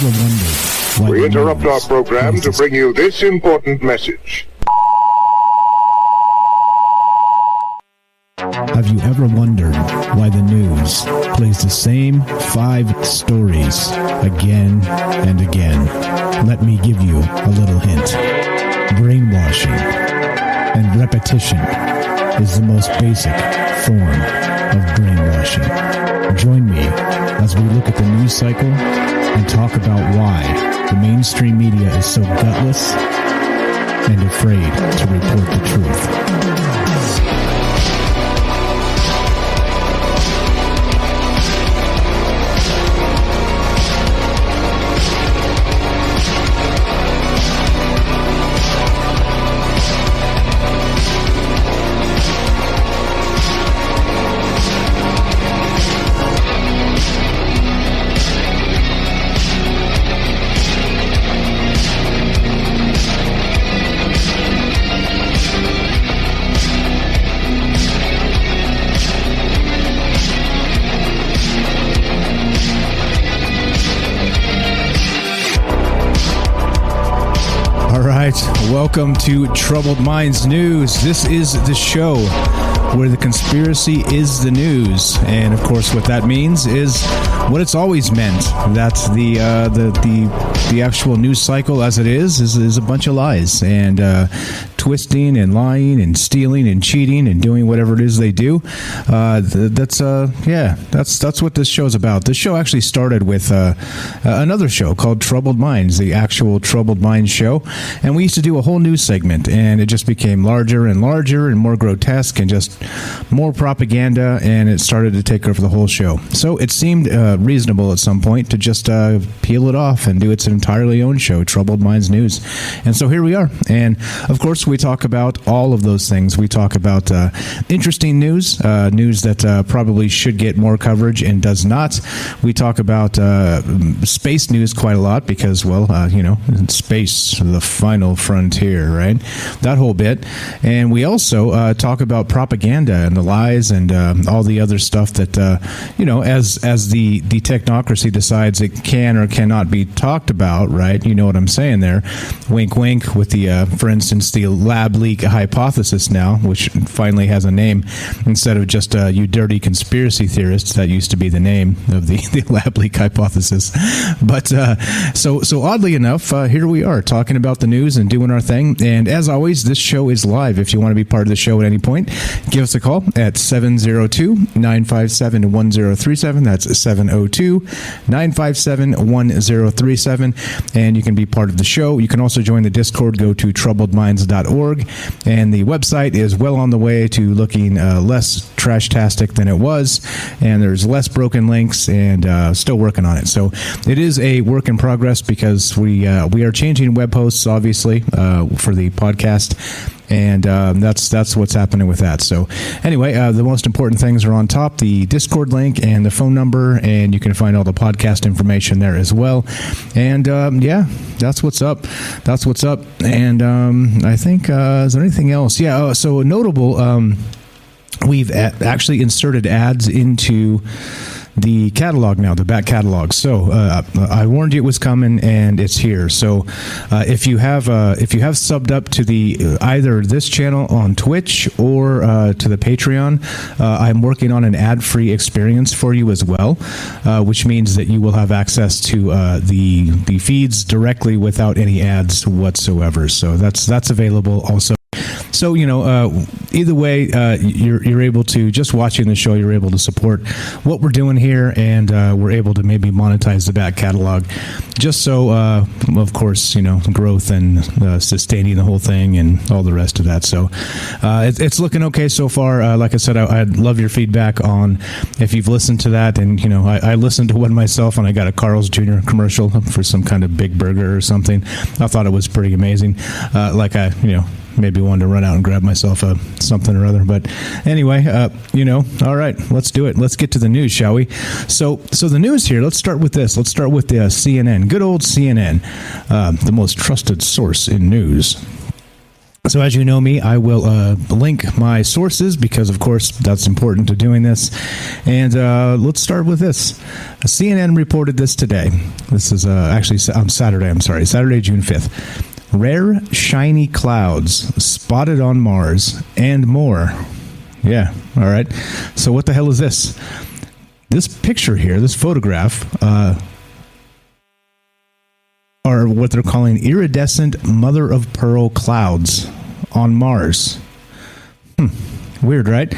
ever wondered why We interrupt our news program plays to this- bring you this important message. Have you ever wondered why the news plays the same 5 stories again and again? Let me give you a little hint. Brainwashing and repetition is the most basic form of brainwashing. Join me as we look at the news cycle and talk about why the mainstream media is so gutless and afraid to report the truth. Welcome to Troubled Minds News. This is the show where the conspiracy is the news, and of course, what that means is what it's always meant. That the actual news cycle, as it is a bunch of lies and twisting and lying and stealing and cheating and doing whatever it is they do. That's what this show's about. This show actually started with another show called Troubled Minds, the actual Troubled Minds show, and we used to do a whole news segment, and it just became larger and larger and more grotesque and just more propaganda, and it started to take over the whole show. So it seemed reasonable at some point to just peel it off and do its entirely own show, Troubled Minds News. And so here we are. And of course, we talk about all of those things. We talk about interesting news, news that probably should get more coverage and does not. We talk about space news quite a lot because, well, space, the final frontier, right? That whole bit. And we also talk about propaganda and the lies and all the other stuff that, as the technocracy decides it can or cannot be talked about, right? You know what I'm saying there. Wink, wink, with the, for instance, the lab leak hypothesis now, which finally has a name instead of just you dirty conspiracy theorists. That used to be the name of the lab leak hypothesis. But so oddly enough, here we are talking about the news and doing our thing. And as always, this show is live. If you want to be part of the show at any point, give us a call at 702-957-1037. That's 702-957-1037. And you can be part of the show. You can also join the Discord. Go to troubledminds.org. And the website is well on the way to looking less trash-tastic than it was. And there's less broken links and still working on it. So it is a work in progress because we are changing web hosts, obviously, for the podcast. And that's what's happening with that. So anyway, the most important things are on top, the Discord link and the phone number, and you can find all the podcast information there as well. And that's what's up. That's what's up. And I think, is there anything else? Yeah, so notable, we've actually inserted ads into the catalog now, the back catalog. So I warned you it was coming, and it's here. So if you have subbed up to the either this channel on Twitch or to the Patreon, I'm working on an ad-free experience for you as well, which means that you will have access to the feeds directly without any ads whatsoever. So that's available also. So, either way, you're able to, just watching the show, you're able to support what we're doing here, and we're able to maybe monetize the back catalog, just so, of course, growth and sustaining the whole thing and all the rest of that. So it's looking okay so far. Like I said, I'd love your feedback on if you've listened to that. And, I listened to one myself, and I got a Carl's Jr. commercial for some kind of big burger or something. I thought it was pretty amazing. Maybe wanted to run out and grab myself something or other. But anyway, all right, let's do it. Let's get to the news, shall we? So the news here, let's start with this. Let's start with the CNN. Good old CNN, the most trusted source in news. So as you know me, I will link my sources because, of course, that's important to doing this. And let's start with this. CNN reported this today. This is actually on Saturday, Saturday, June 5th. Rare, shiny clouds spotted on Mars and more. Yeah, all right. So what the hell is this? This picture here, this photograph, are what they're calling iridescent mother-of-pearl clouds on Mars. Weird, right?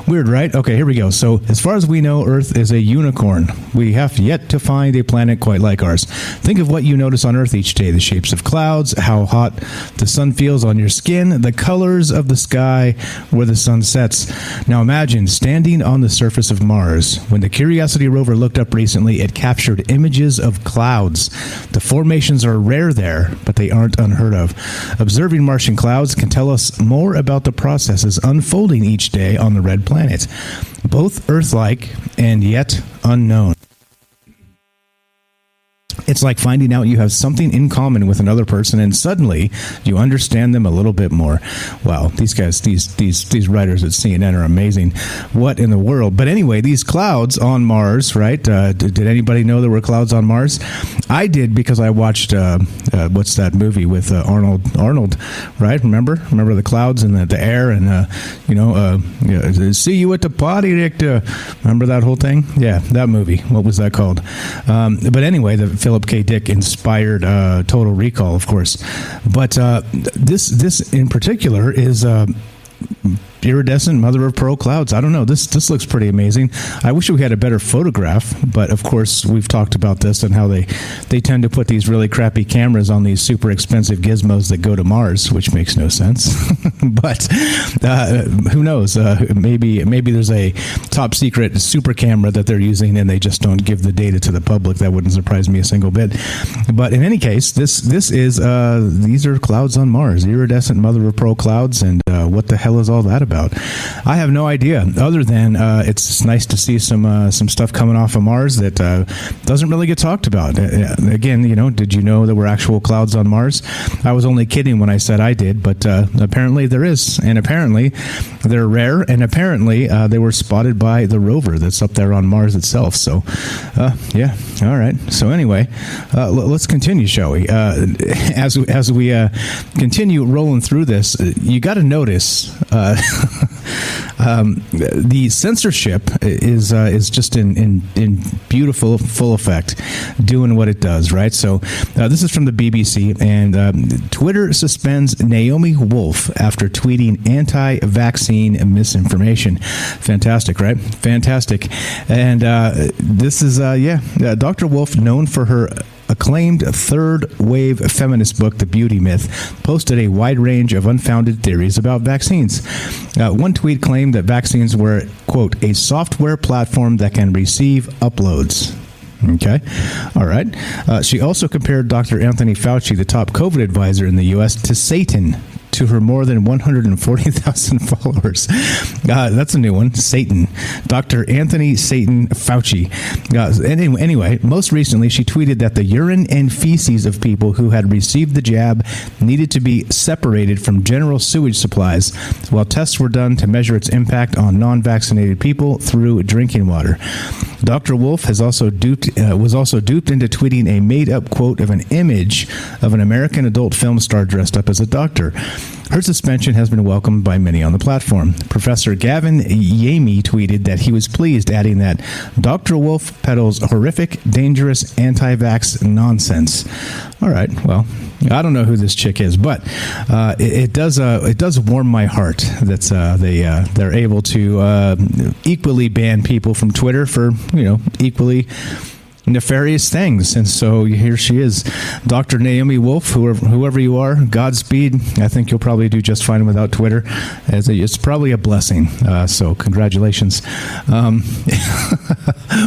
Okay, here we go. So, as far as we know, Earth is a unicorn. We have yet to find a planet quite like ours. Think of what you notice on Earth each day. The shapes of clouds, how hot the sun feels on your skin, the colors of the sky where the sun sets. Now imagine standing on the surface of Mars. When the Curiosity rover looked up recently, it captured images of clouds. The formations are rare there, but they aren't unheard of. Observing Martian clouds can tell us more about the processes unfolding each day on the red planet, both Earth-like and yet unknown. It's like finding out you have something in common with another person, and suddenly you understand them a little bit more. Wow, these guys, these writers at CNN are amazing. What in the world? But anyway, these clouds on Mars, right? Did anybody know there were clouds on Mars? I did because I watched what's that movie with Arnold, right? Remember the clouds and the air, and see you at the party, Richter. Remember that whole thing? Yeah, that movie. What was that called? But anyway, the Philip K. Dick inspired Total Recall, of course. But this in particular is iridescent mother of pearl clouds. I don't know. This looks pretty amazing. I wish we had a better photograph, but of course we've talked about this and how they tend to put these really crappy cameras on these super expensive gizmos that go to Mars, which makes no sense. But who knows? Maybe there's a top secret super camera that they're using and they just don't give the data to the public. That wouldn't surprise me a single bit. But in any case, these are clouds on Mars, iridescent mother of pearl clouds, and what the hell is all that about? I have no idea, other than it's nice to see some stuff coming off of Mars that doesn't really get talked about. Again, did you know there were actual clouds on Mars? I was only kidding when I said I did, but apparently there is, and apparently they're rare, and apparently they were spotted by the rover that's up there on Mars itself. So, yeah, all right. So anyway, let's continue, shall we? As we continue rolling through this, you got to notice. The censorship is just in beautiful full effect, doing what it does, right? So this is from the BBC, and Twitter suspends Naomi Wolf after tweeting anti-vaccine misinformation. Fantastic, right? Fantastic. And this is Dr. Wolf, known for her acclaimed third-wave feminist book, The Beauty Myth, posted a wide range of unfounded theories about vaccines. One tweet claimed that vaccines were, quote, a software platform that can receive uploads. Okay. All right. She also compared Dr. Anthony Fauci, the top COVID advisor in the U.S., to Satan, to her more than 140,000 followers. That's a new one, Satan. Dr. Anthony Satan Fauci. Anyway, most recently, she tweeted that the urine and feces of people who had received the jab needed to be separated from general sewage supplies while tests were done to measure its impact on non-vaccinated people through drinking water. Dr. Wolf was also duped into tweeting a made-up quote of an image of an American adult film star dressed up as a doctor. Her suspension has been welcomed by many on the platform. Professor Gavin Yamey tweeted that he was pleased, adding that Dr. Wolf peddles horrific, dangerous, anti-vax nonsense. All right, well, I don't know who this chick is, but it does warm my heart that they're able to equally ban people from Twitter for equally nefarious things. And so here she is, Dr. Naomi Wolf, whoever you are, Godspeed. I think you'll probably do just fine without Twitter, as it's probably a blessing. So congratulations.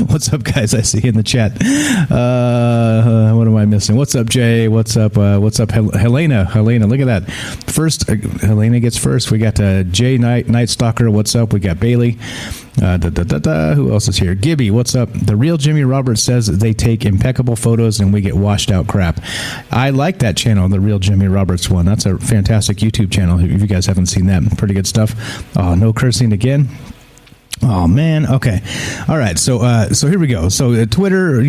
What's up, guys? I see in the chat. What am I missing? What's up, Jay? What's up, Helena? Look at that. First, Helena gets first. We got Jay Night Stalker. What's up? We got Bailey. Who else is here? Gibby, what's up? The real Jimmy Roberts says they take impeccable photos and we get washed out crap. I like that channel, the real Jimmy Roberts one. That's a fantastic YouTube channel. If you guys haven't seen that, pretty good stuff. Oh, no cursing again. Oh man. Okay. All right. So here we go. So Twitter,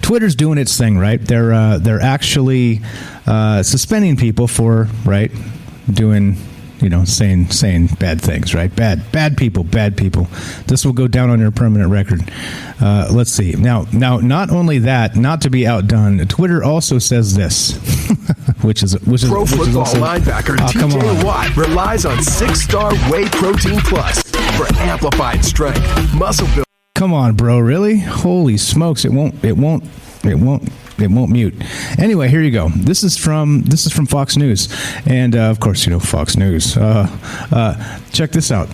Twitter's doing its thing, right? They're actually suspending people for doing, saying bad things, right? Bad people. This will go down on your permanent record. Let's see. Now, not only that, not to be outdone, Twitter also says this, which is Pro Football also, linebacker TJ Watt relies on 6-star Whey Protein Plus for amplified strength, muscle building. Come on, bro. Really? Holy smokes! It won't mute. Anyway, here you go. This is from Fox News, and of course, Fox News. Check this out.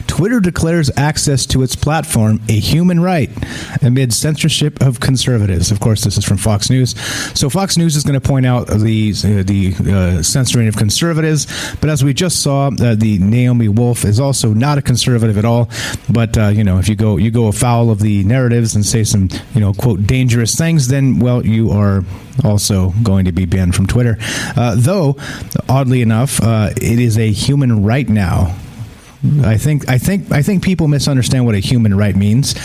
Twitter declares access to its platform a human right amid censorship of conservatives. Of course, this is from Fox News. So Fox News is going to point out the censoring of conservatives. But as we just saw, the Naomi Wolf is also not a conservative at all. But if you go afoul of the narratives and say some quote dangerous things, then you are also going to be banned from Twitter. Though, oddly enough, it is a human right now. I think people misunderstand what a human right means.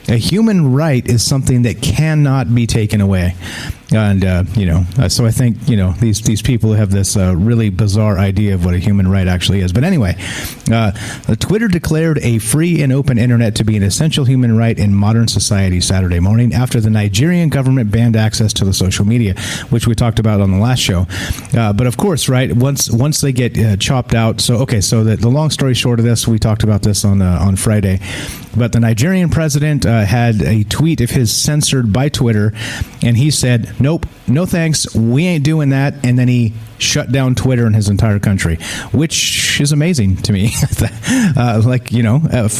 A human right is something that cannot be taken away. And, so I think, these people have this really bizarre idea of what a human right actually is. But anyway, Twitter declared a free and open internet to be an essential human right in modern society Saturday morning after the Nigerian government banned access to the social media, which we talked about on the last show. But of course, right, once they get chopped out. So the long story short of this, we talked about this on Friday. But the Nigerian president had a tweet of his censored by Twitter, and he said, nope, no thanks, we ain't doing that. And then he shut down Twitter in his entire country, which is amazing to me. If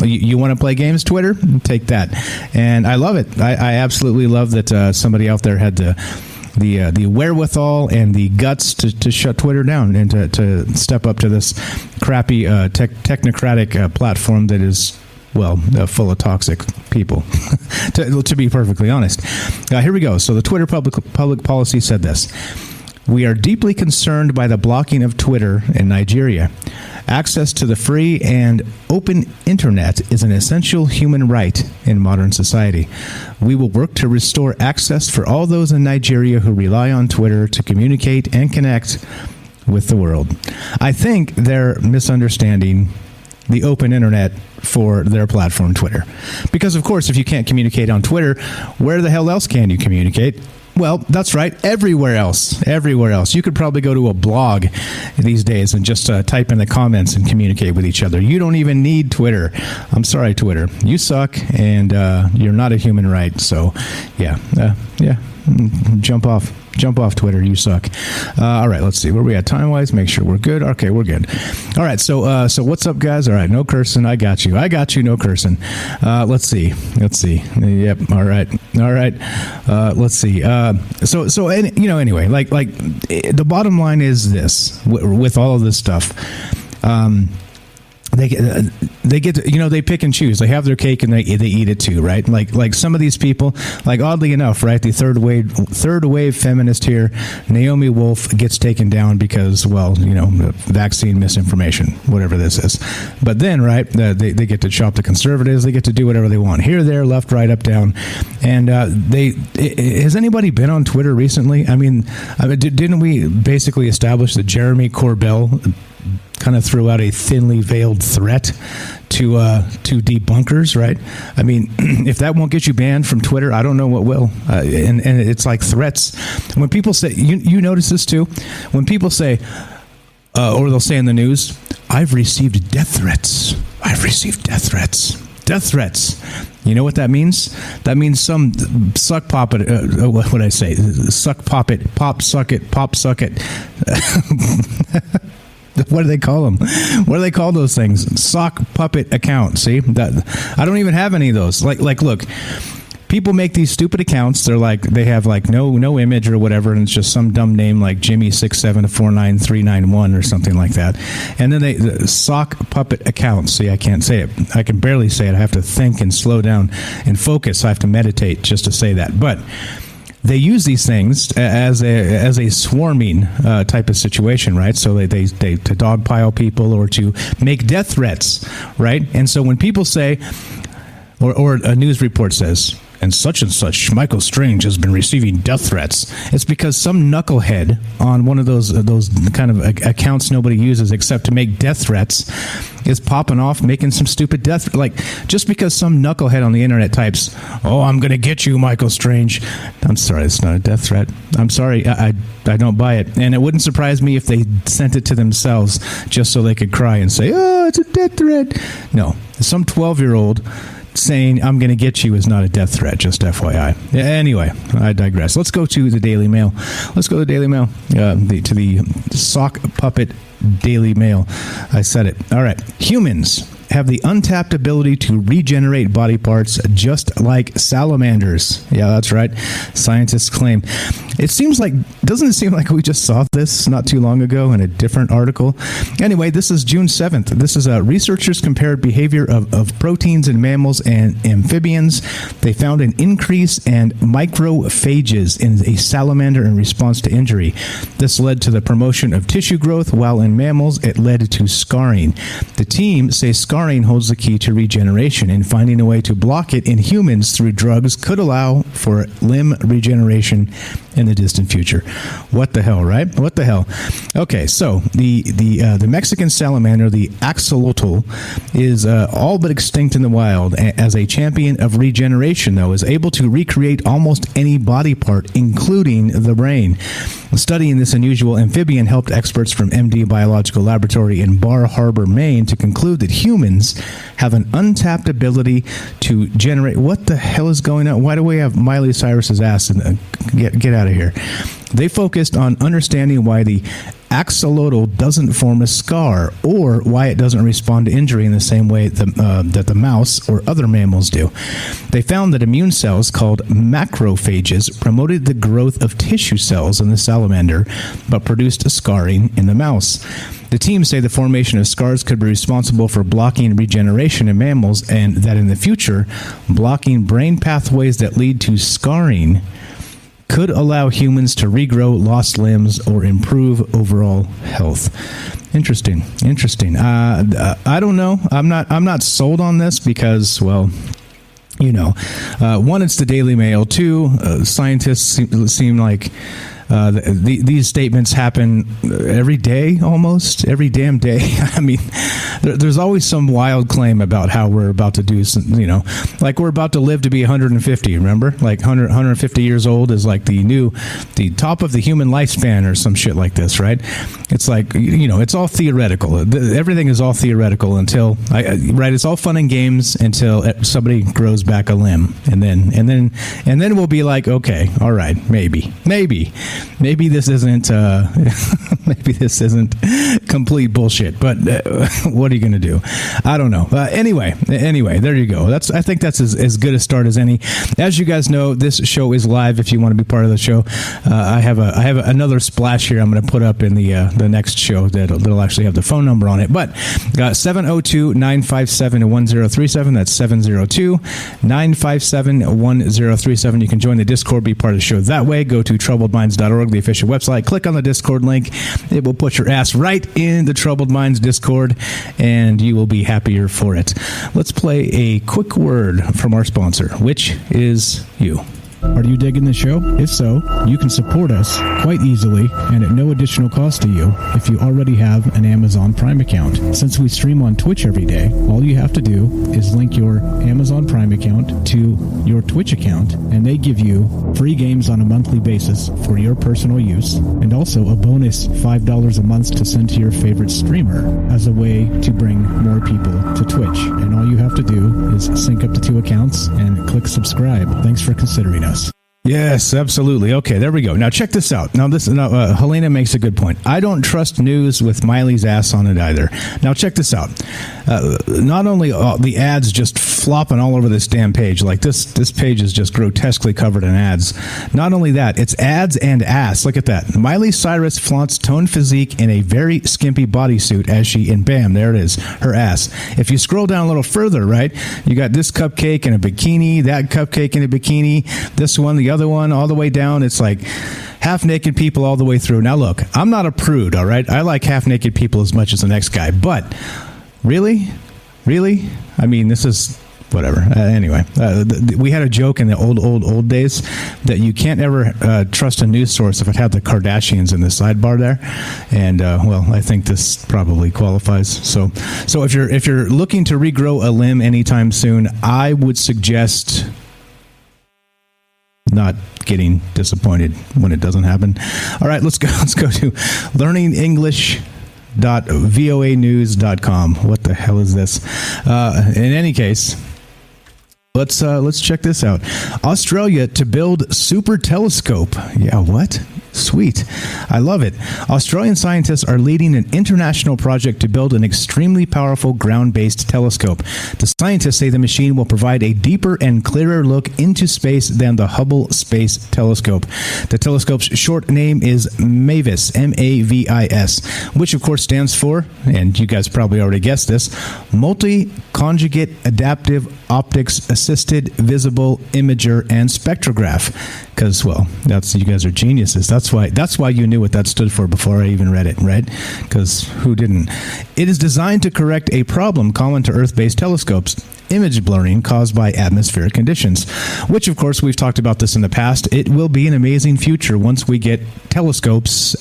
you want to play games, Twitter, take that. And I love it. I absolutely love that somebody out there had the wherewithal and the guts to shut Twitter down and to step up to this crappy technocratic platform that is full of toxic people, to be perfectly honest. Here we go. So the Twitter public policy said this. We are deeply concerned by the blocking of Twitter in Nigeria. Access to the free and open internet is an essential human right in modern society. We will work to restore access for all those in Nigeria who rely on Twitter to communicate and connect with the world. I think they're misunderstanding the open internet for their platform, Twitter. Because, of course, if you can't communicate on Twitter, where the hell else can you communicate? Well, that's right. Everywhere else. You could probably go to a blog these days and just type in the comments and communicate with each other. You don't even need Twitter. I'm sorry, Twitter. You suck, and you're not a human right. So, yeah. Jump off Twitter. You suck. All right, let's see where we at time-wise. Make sure we're good. Okay, we're good. All right, so what's up, guys? All right, no cursing. I got you. No cursing. Let's see. Yep. All right. Let's see. Anyway, like the bottom line is this: with all of this stuff. They get to, they pick and choose. They have their cake and they eat it too, right? Like some of these people, like oddly enough, right? The third wave feminist here, Naomi Wolf, gets taken down because, vaccine misinformation, whatever this is. But then, right, they get to chop the conservatives. They get to do whatever they want here, there, left, right, up, down. And has anybody been on Twitter recently? I mean, didn't we basically establish that Jeremy Corbell kind of threw out a thinly veiled threat to debunkers, right? I mean, if that won't get you banned from Twitter, I don't know what will. And it's like threats. When people say, you notice this too? When people say, or they'll say in the news, I've received death threats. Death threats. You know what that means? That means some suck poppet. What would I say? Suck poppet, pop suck it. What do they call them? What do they call those things? Sock puppet account. See, that I don't even have any of those. Like, look, people make these stupid accounts. They're like, they have like no image or whatever, and it's just some dumb name like Jimmy6749391 or something like that. And then the sock puppet accounts. See, I can't say it. I can barely say it. I have to think and slow down and focus. I have to meditate just to say that. But they use these things as a swarming type of situation, right? So they to dogpile people or to make death threats, right? And so when people say, or a news report says, and such, Michael Strange has been receiving death threats, it's because some knucklehead on one of those kind of accounts nobody uses except to make death threats is popping off, making some stupid death. Like, just because some knucklehead on the internet types, "Oh, I'm going to get you, Michael Strange." I'm sorry, it's not a death threat. I'm sorry, I don't buy it. And it wouldn't surprise me if they sent it to themselves just so they could cry and say, "Oh, it's a death threat." No, some 12-year-old saying "I'm going to get you" is not a death threat, just FYI. Anyway, I digress. Let's go to the Daily Mail. To the sock puppet Daily Mail. I said it. All right. Humans have the untapped ability to regenerate body parts just like salamanders. Yeah, that's right. Scientists claim. Doesn't it seem like we just saw this not too long ago in a different article? Anyway, this is June 7th. This is researchers compared behavior of proteins in mammals and amphibians. They found an increase in microphages in a salamander in response to injury. This led to the promotion of tissue growth, while in mammals it led to scarring. The team says scarring holds the key to regeneration, and finding a way to block it in humans through drugs could allow for limb regeneration in the distant future. What the hell, right? What the hell? Okay, so the Mexican salamander, the axolotl, is all but extinct in the wild. As a champion of regeneration, though, is able to recreate almost any body part, including the brain. Studying this unusual amphibian helped experts from MD Biological Laboratory in Bar Harbor, Maine, to conclude that humans have an untapped ability to generate. What the hell is going on? Why do we have Miley Cyrus's ass? Get out of here. They focused on understanding why the axolotl doesn't form a scar, or why it doesn't respond to injury in the same way that the mouse or other mammals do. They found that immune cells called macrophages promoted the growth of tissue cells in the salamander, but produced scarring in the mouse. The team say the formation of scars could be responsible for blocking regeneration in mammals, and that in the future, blocking brain pathways that lead to scarring could allow humans to regrow lost limbs or improve overall health. Interesting. I don't know. I'm not sold on this because, well, you know, one, it's the Daily Mail. Two, scientists seem like these statements happen every day, almost every damn day. I mean, there's always some wild claim about how we're about to do some, you know, like we're about to live to be 150. Remember, like 150 years old is like the top of the human lifespan or some shit like this, right? It's like, you know, it's all theoretical. Everything is all theoretical until, right? It's all fun and games until somebody grows back a limb, and then we'll be like, okay, all right, maybe this isn't maybe this isn't complete bullshit, but what are you going to do? I don't know. Anyway, there you go. I think that's as good a start as any. As you guys know, this show is live. If you want to be part of the show, I have another splash here I'm going to put up in the next show that'll actually have the phone number on it. But 702-957-1037. That's 702-957-1037. You can join the Discord, be part of the show that way. Go to troubledminds.org, the official website. Click on the Discord link. It will put your ass right in the Troubled Minds Discord, and you will be happier for it. Let's play a quick word from our sponsor, which is you. Are you digging the show? If so, you can support us quite easily and at no additional cost to you if you already have an Amazon Prime account. Since we stream on Twitch every day, all you have to do is link your Amazon Prime account to your Twitch account, and they give you free games on a monthly basis for your personal use, and also a bonus $5 a month to send to your favorite streamer as a way to bring more people to Twitch. And all you have to do is sync up the two accounts and click subscribe. Thanks for considering us. Yes, absolutely. Okay, there we go. Now check this out. Now Helena makes a good point. I don't trust news with Miley's ass on it either. Now check this out. Not only the ads just flopping all over this damn page, like this page is just grotesquely covered in ads. Not only that, it's ads and ass. Look at that. Miley Cyrus flaunts toned physique in a very skimpy bodysuit and bam, there it is, her ass. If you scroll down a little further, right, you got this cupcake in a bikini, that cupcake in a bikini, this one, the other one, all the way down. It's like half-naked people all the way through. Now, look, I'm not a prude, all right? I like half-naked people as much as the next guy, but really? I mean, this is whatever. Anyway, we had a joke in the old days that you can't ever trust a news source if it had the Kardashians in the sidebar there. And well, I think this probably qualifies. So if you're looking to regrow a limb anytime soon, I would suggest not getting disappointed when it doesn't happen. All right, let's go to learningenglish.voanews.com. What the hell is this? In any case, let's check this out. Australia to build super telescope. Yeah, what? Sweet. I love it. Australian scientists are leading an international project to build an extremely powerful ground-based telescope. The scientists say the machine will provide a deeper and clearer look into space than the Hubble Space Telescope. The telescope's short name is MAVIS, M-A-V-I-S, which of course stands for, and you guys probably already guessed this, Multi-Conjugate Adaptive Optics Assisted Visible Imager and Spectrograph. Because, well, you guys are geniuses. That's why you knew what that stood for before I even read it, right? Because who didn't? It is designed to correct a problem common to Earth-based telescopes, image blurring caused by atmospheric conditions, which, of course, we've talked about this in the past. It will be an amazing future once we get telescopes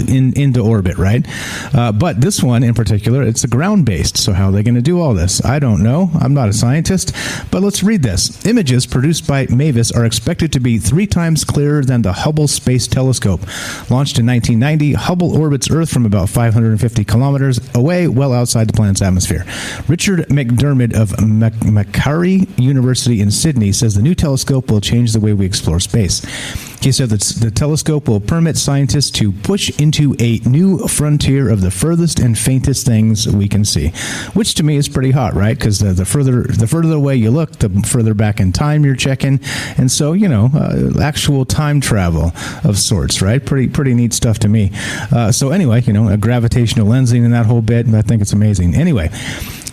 into orbit, right? But this one in particular, it's a ground-based. So how are they going to do all this? I don't know. I'm not a scientist, but let's read this. Images produced by MAVIS are expected to be 3 times clearer than the Hubble Space Telescope. Launched in 1990, Hubble orbits Earth from about 550 kilometers away, well outside the planet's atmosphere. Richard McDermott of Macquarie University in Sydney says the new telescope will change the way we explore space. He said that the telescope will permit scientists to push into a new frontier of the furthest and faintest things we can see, which to me is pretty hot, right? Because the further away you look, the further back in time you're checking, and so actual time travel of sorts, right? Pretty neat stuff to me. So anyway, a gravitational lensing and that whole bit, I think it's amazing. Anyway.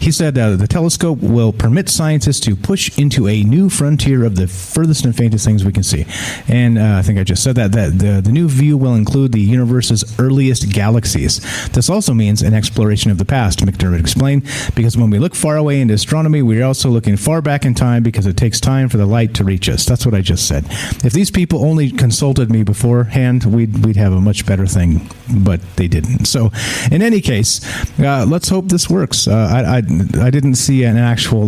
He said the telescope will permit scientists to push into a new frontier of the furthest and faintest things we can see. And I think I just said that the new view will include the universe's earliest galaxies. This also means an exploration of the past, McDermott explained, because when we look far away into astronomy, we're also looking far back in time because it takes time for the light to reach us. That's what I just said. If these people only consulted me beforehand, we'd have a much better thing, but they didn't. So in any case, let's hope this works. I didn't see an actual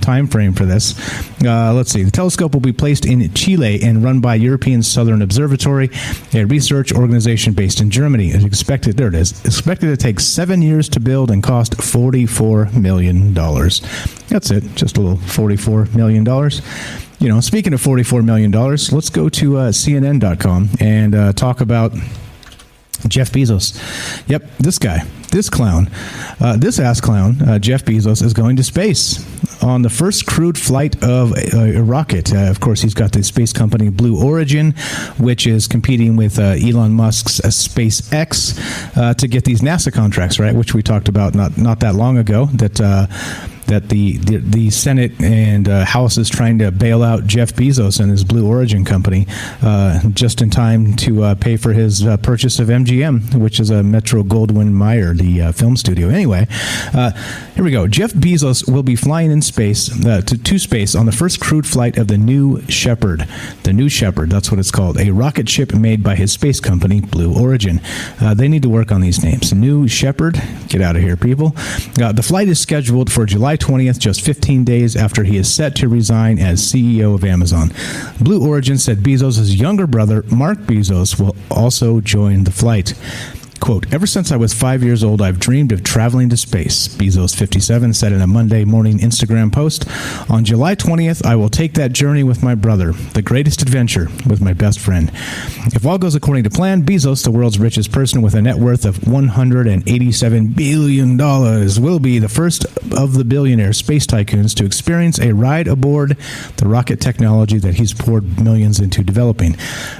time frame for this. Let's see. The telescope will be placed in Chile and run by European Southern Observatory, a research organization based in Germany. It's expected to take 7 years to build and cost $44 million. That's it. Just a little $44 million. Speaking of $44 million, let's go to CNN.com and talk about Jeff Bezos. Yep, this guy. This clown, this ass clown, Jeff Bezos, is going to space on the first crewed flight of a rocket. Of course, he's got the space company Blue Origin, which is competing with Elon Musk's SpaceX to get these NASA contracts, right? Which we talked about not that long ago. That the Senate and House is trying to bail out Jeff Bezos and his Blue Origin company just in time to pay for his purchase of MGM, which is a Metro-Goldwyn-Mayer, the film studio. Anyway, here we go. Jeff Bezos will be flying in space to space on the first crewed flight of the New Shepard. The New Shepard, that's what it's called, a rocket ship made by his space company, Blue Origin. They need to work on these names. New Shepard, get out of here, people. The flight is scheduled for July 20th, just 15 days after he is set to resign as CEO of Amazon. Blue Origin said Bezos' younger brother, Mark Bezos, will also join the flight. Quote, ever since I was 5 years old, I've dreamed of traveling to space, Bezos, 57, said in a Monday morning Instagram post. On July 20th, I will take that journey with my brother, the greatest adventure with my best friend. If all goes according to plan, Bezos, the world's richest person with a net worth of $187 billion, will be the first of the billionaire space tycoons to experience a ride aboard the rocket technology that he's poured millions into developing.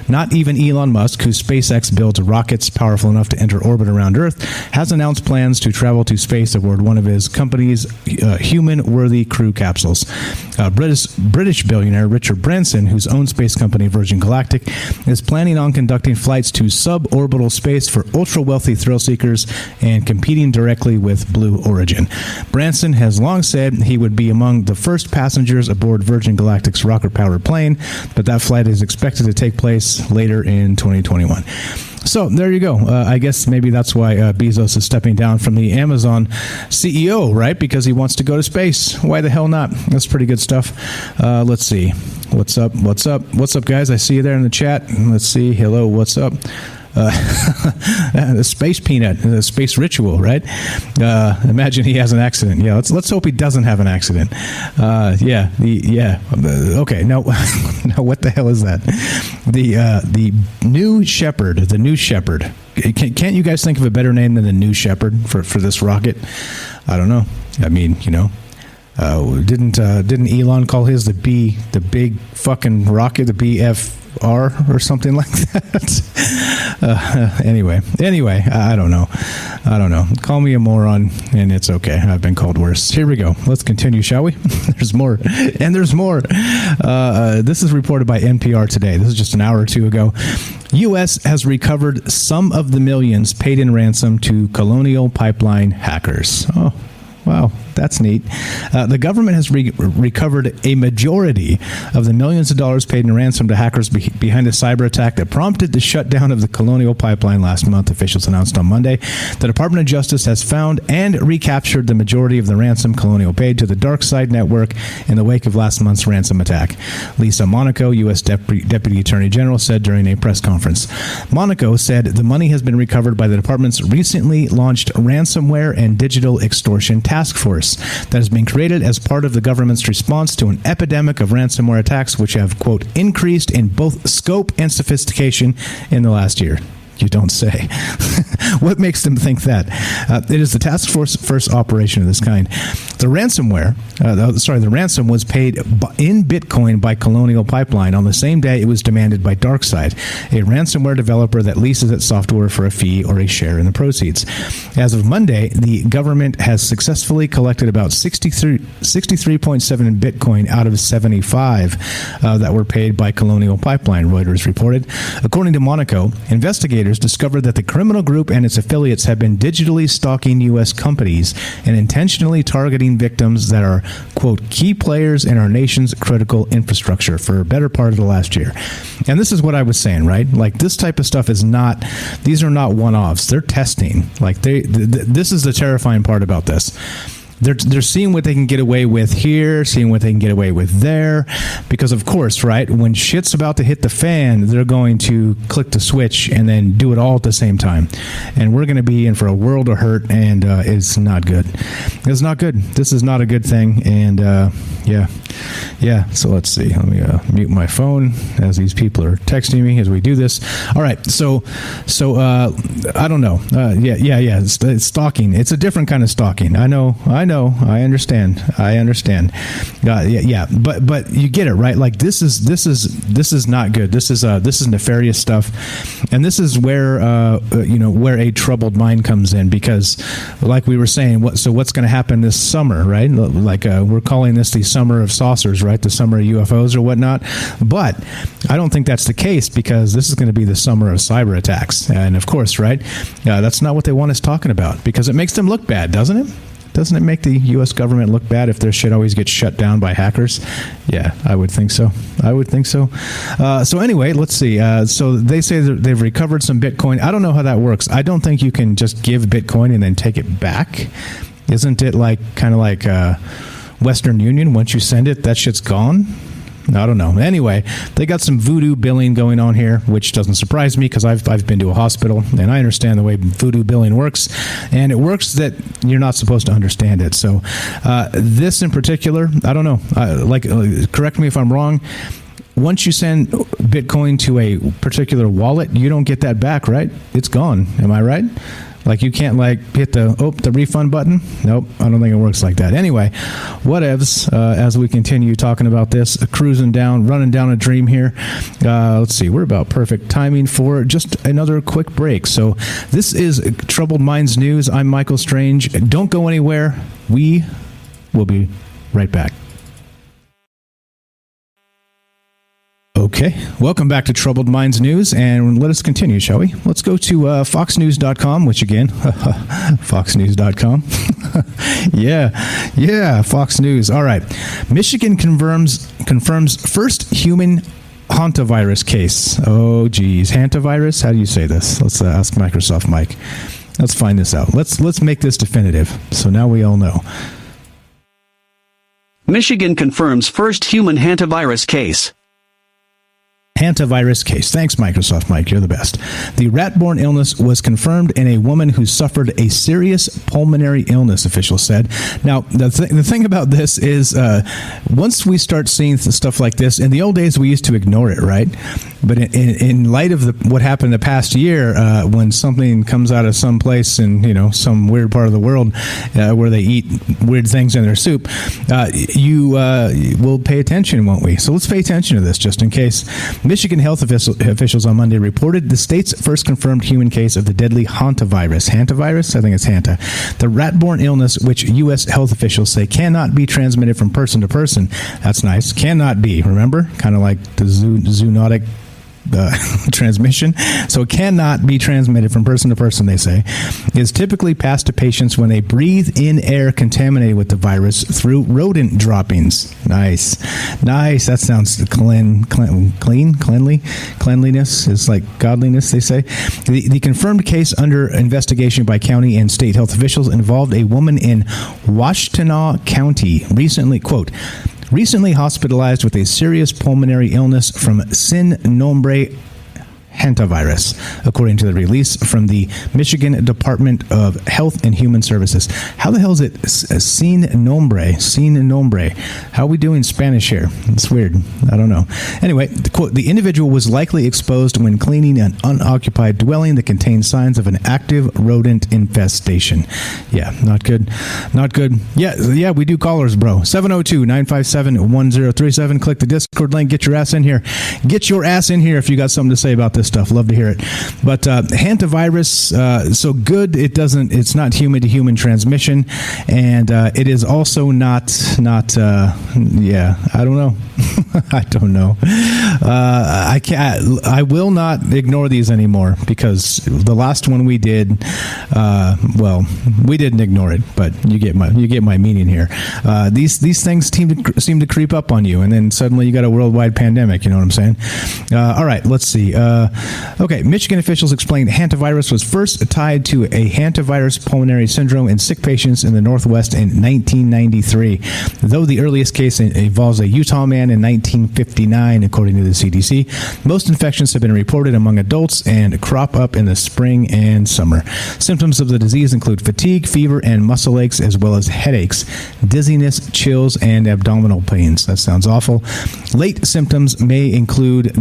Not even Elon Musk, whose SpaceX builds rockets powerful enough to enter orbit around Earth, has announced plans to travel to space aboard one of his company's human-worthy crew capsules. British billionaire Richard Branson, whose own space company Virgin Galactic, is planning on conducting flights to suborbital space for ultra-wealthy thrill seekers and competing directly with Blue Origin. Branson has long said he would be among the first passengers aboard Virgin Galactic's rocket-powered plane, but that flight is expected to take place later in 2021. So there you go. I guess maybe that's why Bezos is stepping down from the Amazon CEO, right? Because he wants to go to space. Why the hell not? That's pretty good stuff. Let's see. What's up? What's up? What's up, guys? I see you there in the chat. Let's see. Hello. What's up? The space peanut, the space ritual, right? Imagine he has an accident. Yeah, let's hope he doesn't have an accident. Okay, no, no. What the hell is that? The New Shepard. The New Shepard. Can't you guys think of a better name than the New Shepard for this rocket? I don't know. I mean, you know. Didn't Elon call his the big fucking rocket, the BFR or something like that? Anyway, I don't know. Call me a moron, and it's okay. I've been called worse. Here we go. Let's continue, shall we? There's more. This is reported by NPR today. This is just an hour or two ago. U.S. has recovered some of the millions paid in ransom to Colonial Pipeline hackers. Oh, wow. That's neat. The government has recovered a majority of the millions of dollars paid in ransom to hackers behind a cyber attack that prompted the shutdown of the Colonial Pipeline last month, officials announced on Monday. The Department of Justice has found and recaptured the majority of the ransom Colonial paid to the dark side network in the wake of last month's ransom attack. Lisa Monaco, U.S. Deputy Attorney General, said during a press conference. Monaco said the money has been recovered by the department's recently launched Ransomware and Digital Extortion Task Force that has been created as part of the government's response to an epidemic of ransomware attacks, which have, quote, increased in both scope and sophistication in the last year. You don't say. What makes them think that? It is the task force's first operation of this kind. The ransom was paid in Bitcoin by Colonial Pipeline on the same day it was demanded by DarkSide, a ransomware developer that leases its software for a fee or a share in the proceeds. As of Monday, the government has successfully collected about 63.7 Bitcoin out of 75 that were paid by Colonial Pipeline, Reuters reported. According to Monaco, investigators discovered that the criminal group and its affiliates have been digitally stalking U.S. companies and intentionally targeting victims that are, quote, key players in our nation's critical infrastructure for a better part of the last year. And this is what I was saying, right? Like, this type of stuff is not, these are not one-offs. They're testing. Like, this is the terrifying part about this. They're seeing what they can get away with here, seeing what they can get away with there, because of course, right, when shit's about to hit the fan, they're going to click the switch and then do it all at the same time, and we're going to be in for a world of hurt, and it's not good. It's not good. This is not a good thing, and yeah. So let's see. Let me mute my phone as these people are texting me as we do this. All right. So I don't know. Yeah. It's stalking. It's a different kind of stalking. I know. I understand. Yeah. But you get it, right? Like, this is not good. This is nefarious stuff, and this is where where a troubled mind comes in, because, like we were saying, what's going to happen this summer, right? Like we're calling this the summer of saucers, right? The summer of UFOs or whatnot. But I don't think that's the case, because this is going to be the summer of cyber attacks, and of course, right? That's not what they want us talking about, because it makes them look bad, doesn't it? Doesn't it make the U.S. government look bad if their shit always gets shut down by hackers? Yeah, I would think so. So anyway, let's see. So they say that they've recovered some Bitcoin. I don't know how that works. I don't think you can just give Bitcoin and then take it back. Isn't it kind of like Western Union? Once you send it, that shit's gone? I don't know. Anyway, they got some voodoo billing going on here, which doesn't surprise me because I've been to a hospital and I understand the way voodoo billing works, and it works that you're not supposed to understand it. So this in particular, I don't know. Correct me if I'm wrong. Once you send Bitcoin to a particular wallet, you don't get that back, right? It's gone. Am I right? Like you can't hit the refund button? Nope, I don't think it works like that. Anyway, whatevs, as we continue talking about this, running down a dream here. Let's see, we're about perfect timing for just another quick break. So this is Troubled Minds News. I'm Michael Strange. Don't go anywhere. We will be right back. Okay, welcome back to Troubled Minds News, and let us continue, shall we? Let's go to foxnews.com, which again, foxnews.com. yeah, Fox News. All right. Michigan confirms first human Hantavirus case. Oh, geez. Hantavirus? How do you say this? Let's ask Microsoft Mike. Let's find this out. Let's make this definitive, so now we all know. Michigan confirms first human hantavirus case. Hantavirus case. Thanks, Microsoft Mike. You're the best. The rat-borne illness was confirmed in a woman who suffered a serious pulmonary illness, officials said. Now, the thing about this is once we start seeing stuff like this, in the old days we used to ignore it, right? But in light of what happened the past year, when something comes out of some place in some weird part of the world where they eat weird things in their soup, you will pay attention, won't we? So let's pay attention to this just in case. Michigan health officials on Monday reported the state's first confirmed human case of the deadly Hantavirus. Hantavirus? I think it's Hanta. The rat-borne illness, which U.S. health officials say cannot be transmitted from person to person. That's nice. Cannot be. Remember? Kind of like the zoonotic transmission. So it cannot be transmitted from person to person, they say. Is typically passed to patients when they breathe in air contaminated with the virus through rodent droppings. Nice. That sounds cleanliness is like godliness, they say. The confirmed case under investigation by county and state health officials involved a woman in Washtenaw County recently hospitalized with a serious pulmonary illness from sin nombre Hantavirus, according to the release from the Michigan Department of Health and Human Services. How the hell is it sin nombre? How are we doing Spanish here? It's weird. I don't know. Anyway, the individual was likely exposed when cleaning an unoccupied dwelling that contained signs of an active rodent infestation. Yeah, not good. Yeah, we do callers, bro. 702-957-1037. Click the Discord link. Get your ass in here. Get your ass in here if you got something to say about this stuff. Love to hear it. But Hantavirus, so good. It's not human to human transmission, and it is also not. I don't know. I will not ignore these anymore because the last one we did, we didn't ignore it, but you get my meaning here. These things seem to creep up on you, and then suddenly you got a worldwide pandemic. You know what I'm saying? All right, let's see. Okay, Michigan officials explained hantavirus was first tied to a hantavirus pulmonary syndrome in sick patients in the Northwest in 1993, though the earliest case involves a Utah man in 1959, according to the CDC. Most infections have been reported among adults and crop up in the spring and summer. Symptoms of the disease include fatigue, fever, and muscle aches, as well as headaches, dizziness, chills, and abdominal pains. That sounds awful. Late symptoms may include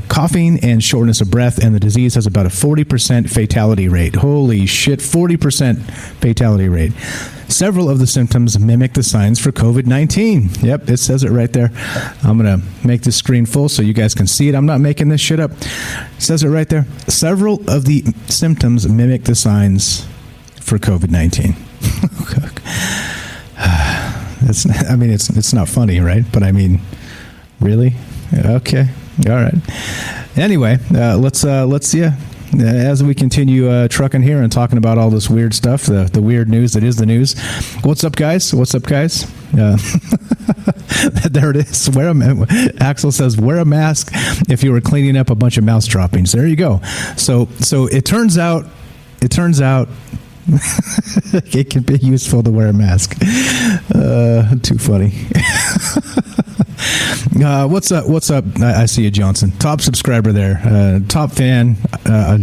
coughing and shortness of breath, and the disease has about a 40% fatality rate. Holy shit, 40% fatality rate. Several of the symptoms mimic the signs for COVID-19. Yep, it says it right there. I'm going to make this screen full so you guys can see it. I'm not making this shit up. It says it right there. Several of the symptoms mimic the signs for COVID-19. It's not funny, right? But I mean, really? Okay. All right. Anyway, let's as we continue trucking here and talking about all this weird stuff, the weird news that is the news. What's up, guys? There it is. Axel says, wear a mask if you were cleaning up a bunch of mouse droppings. There you go. So it turns out it can be useful to wear a mask. Too funny. What's up? What's up? I see you, Johnson. Top subscriber there. Top fan.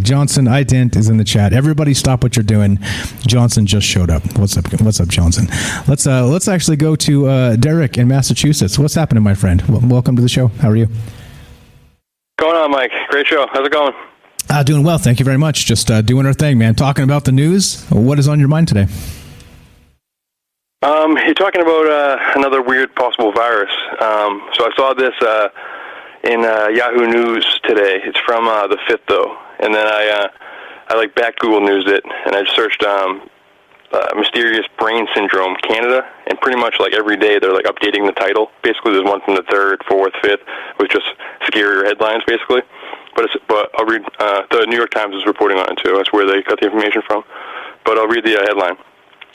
Johnson Ident is in the chat. Everybody stop what you're doing. Johnson just showed up. What's up? What's up, Johnson? Let's actually go to Derek in Massachusetts. What's happening, my friend? Welcome to the show. How are you? Going on, Mike? Great show. How's it going? Doing well. Thank you very much. Just doing our thing, man. Talking about the news. What is on your mind today? You're talking about another weird possible virus. So I saw this in Yahoo News today. It's from the 5th, though. And then I like back Google News it, and I searched mysterious brain syndrome Canada, and pretty much like every day they're like updating the title. Basically, there's one from the 3rd, 4th, 5th, with just scarier headlines, basically. But I'll read. The New York Times is reporting on it too. That's where they got the information from. But I'll read the headline.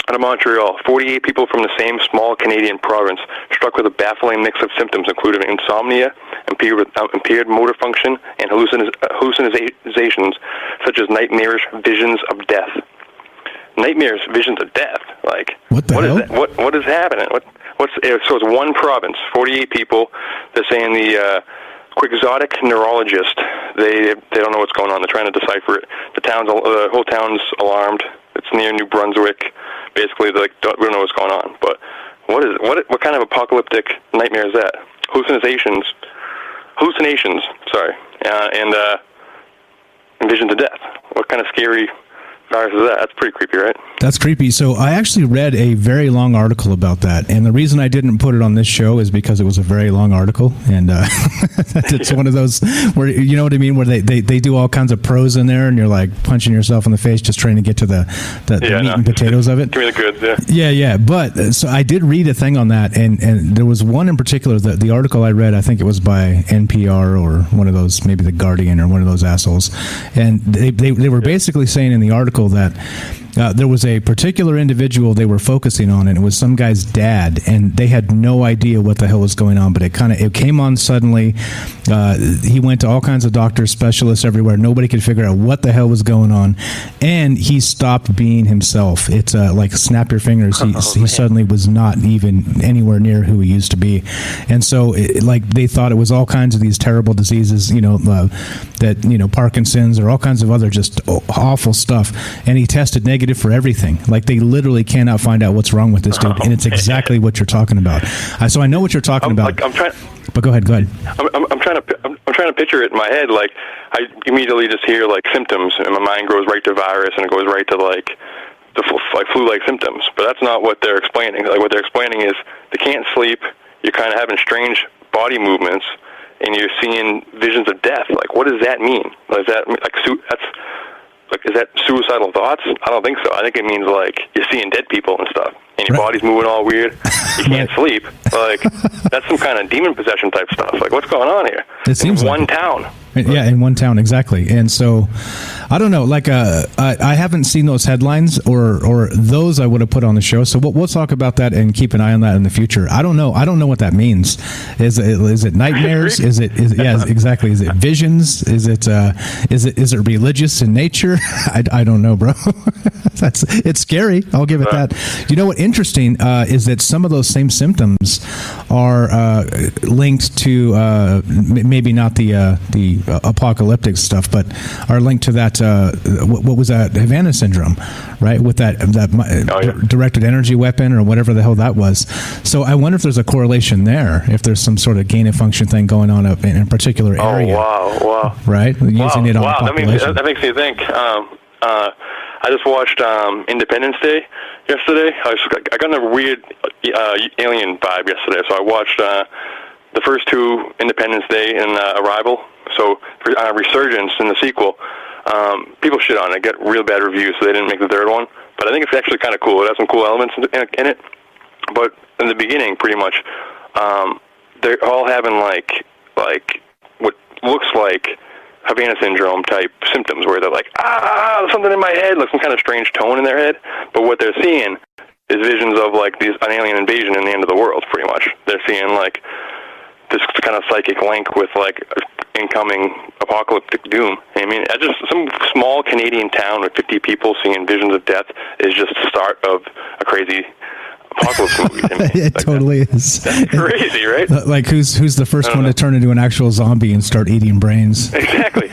Out of Montreal, 48 people from the same small Canadian province struck with a baffling mix of symptoms, including insomnia, impaired motor function, and hallucinations such as nightmarish visions of death. Nightmares, visions of death. Like what the hell? Is that? What is happening? So it's one province, 48 people. They're saying the quixotic neurologist. They don't know what's going on. They're trying to decipher it. The whole town's alarmed. It's near New Brunswick. Basically, we don't know what's going on. But what kind of apocalyptic nightmare is that? Hallucinations. Sorry, and visions of death. What kind of scary virus is that? That's pretty creepy, right? That's creepy. So I actually read a very long article about that, and the reason I didn't put it on this show is because it was a very long article, and it's one of those where, you know what I mean, where they do all kinds of prose in there, and you're like punching yourself in the face just trying to get to the meat and potatoes of it. Give me the goods, yeah. Yeah. But so I did read a thing on that, and there was one in particular, the article I read, I think it was by NPR or one of those, maybe The Guardian or one of those assholes, and they were basically saying in the article that there was a particular individual they were focusing on, and it was some guy's dad, and they had no idea what the hell was going on, but it came on suddenly. He went to all kinds of doctors, specialists everywhere. Nobody could figure out what the hell was going on, and he stopped being himself. It's like snap your fingers. He suddenly was not even anywhere near who he used to be, and so they thought it was all kinds of these terrible diseases, Parkinson's or all kinds of other just awful stuff, and he tested negative for everything. Like, they literally cannot find out what's wrong with this dude, and it's exactly what you're talking about. So I know what you're talking about. But go ahead. I'm trying to picture it in my head. Like, I immediately just hear like symptoms, and my mind goes right to virus, and it goes right to like the flu-like symptoms. But that's not what they're explaining. Like, what they're explaining is they can't sleep. You're kind of having strange body movements, and you're seeing visions of death. Like, what does that mean? Is that suicidal thoughts? I don't think so. I think it means like you're seeing dead people and stuff, and your body's moving all weird. You can't sleep. Like, that's some kind of demon possession type stuff. Like, what's going on here? It seems in one town. Yeah, in one town, exactly. And so, I don't know. Like, I haven't seen those headlines, or those I would have put on the show. So we'll talk about that and keep an eye on that in the future. I don't know what that means. Is it nightmares? Yeah, exactly. Is it visions? Is it religious in nature? I don't know, bro. It's scary. I'll give it that. You know what? Interesting is that some of those same symptoms are linked to maybe not the apocalyptic stuff, but are linked to that. What was that? Havana syndrome, right? With that directed energy weapon or whatever the hell that was. So I wonder if there's a correlation there. If there's some sort of gain of function thing going on up in a particular area. Oh wow! Right, using it on the population. That makes me think. I just watched Independence Day yesterday. I got a weird alien vibe yesterday, so I watched the first two, Independence Day and Arrival. So Resurgence in the sequel, people shit on it. Got real bad reviews, so they didn't make the third one. But I think it's actually kind of cool. It has some cool elements in it. But in the beginning, pretty much, they're all having like what looks like Havana syndrome type symptoms, where they're like, there's something in my head, like some kind of strange tone in their head. But what they're seeing is visions of like an alien invasion in the end of the world. Pretty much, they're seeing like this kind of psychic link with like incoming apocalyptic doom. I mean, just some small Canadian town with 50 people seeing visions of death is just the start of a crazy apocalypse movie to me. It totally is. That's crazy, right? Like who's the first one to turn into an actual zombie and start eating brains? Exactly.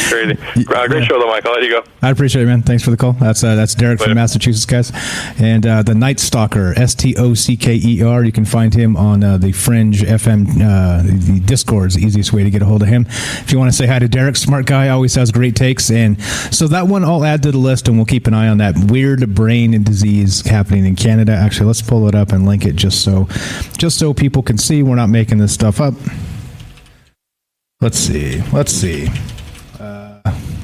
Crazy. Great show, though, Mike. I'll let you go. I appreciate it, man. Thanks for the call. That's Derek from Massachusetts, guys. And the Night Stalker, Stocker. You can find him on the Fringe FM, the Discord's the easiest way to get a hold of him. If you want to say hi to Derek, smart guy, always has great takes. And so that one I'll add to the list, and we'll keep an eye on that weird brain disease happening in Canada. Actually, let's pull it up and link it just so people can see we're not making this stuff up. Let's see.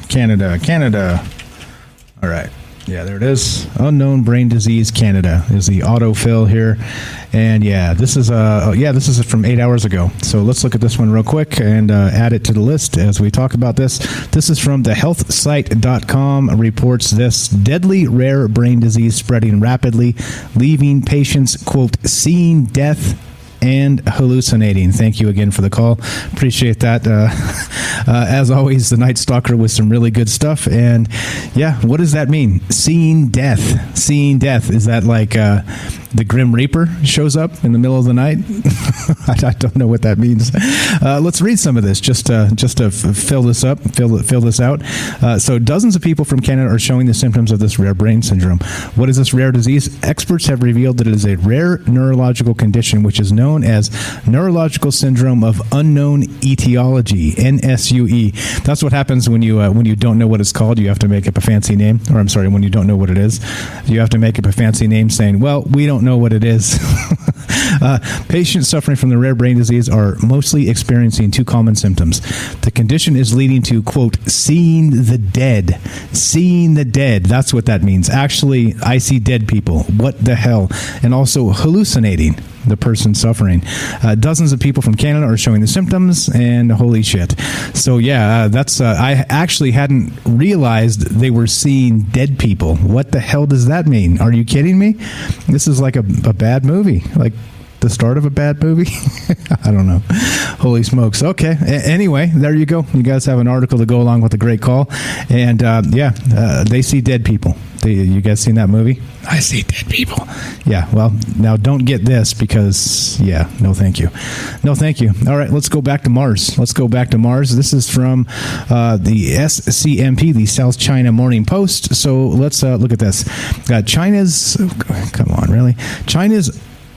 Canada. All right. Yeah, there it is. Unknown brain disease, Canada is the autofill here. And yeah, this is from 8 hours ago. So let's look at this one real quick and add it to the list as we talk about this. This is from thehealthsite.com, reports this deadly rare brain disease spreading rapidly, leaving patients, quote, seeing death and hallucinating. Thank you again for the call. Appreciate that. As always, the Night Stalker with some really good stuff. And yeah, what does that mean? Seeing death. Is that like the Grim Reaper shows up in the middle of the night? I don't know what that means. Let's read some of this just to fill this out. So dozens of people from Canada are showing the symptoms of this rare brain syndrome. What is this rare disease? Experts have revealed that it is a rare neurological condition which is known as neurological syndrome of unknown etiology, NSUE. That's what happens when you don't know what it's called. You have to make up a fancy name. Or I'm sorry, when you don't know what it is, you have to make up a fancy name saying, well, we don't know what it is. Patients suffering from the rare brain disease are mostly experiencing two common symptoms. The condition is leading to, quote, seeing the dead. That's what that means. Actually, I see dead people. What the hell? And also hallucinating. The person suffering. Dozens of people from Canada are showing the symptoms, and holy shit. So yeah, that's I actually hadn't realized they were seeing dead people. What the hell does that mean? Are you kidding me? This is like a bad movie. Like the start of a bad movie? I don't know. Holy smokes. Okay. Anyway, there you go. You guys have an article to go along with the great call. And they see dead people. You guys seen that movie? I see dead people. Yeah, well, now don't get this because, no thank you. No thank you. All right, let's go back to Mars. This is from the SCMP, the South China Morning Post. So let's look at this. China's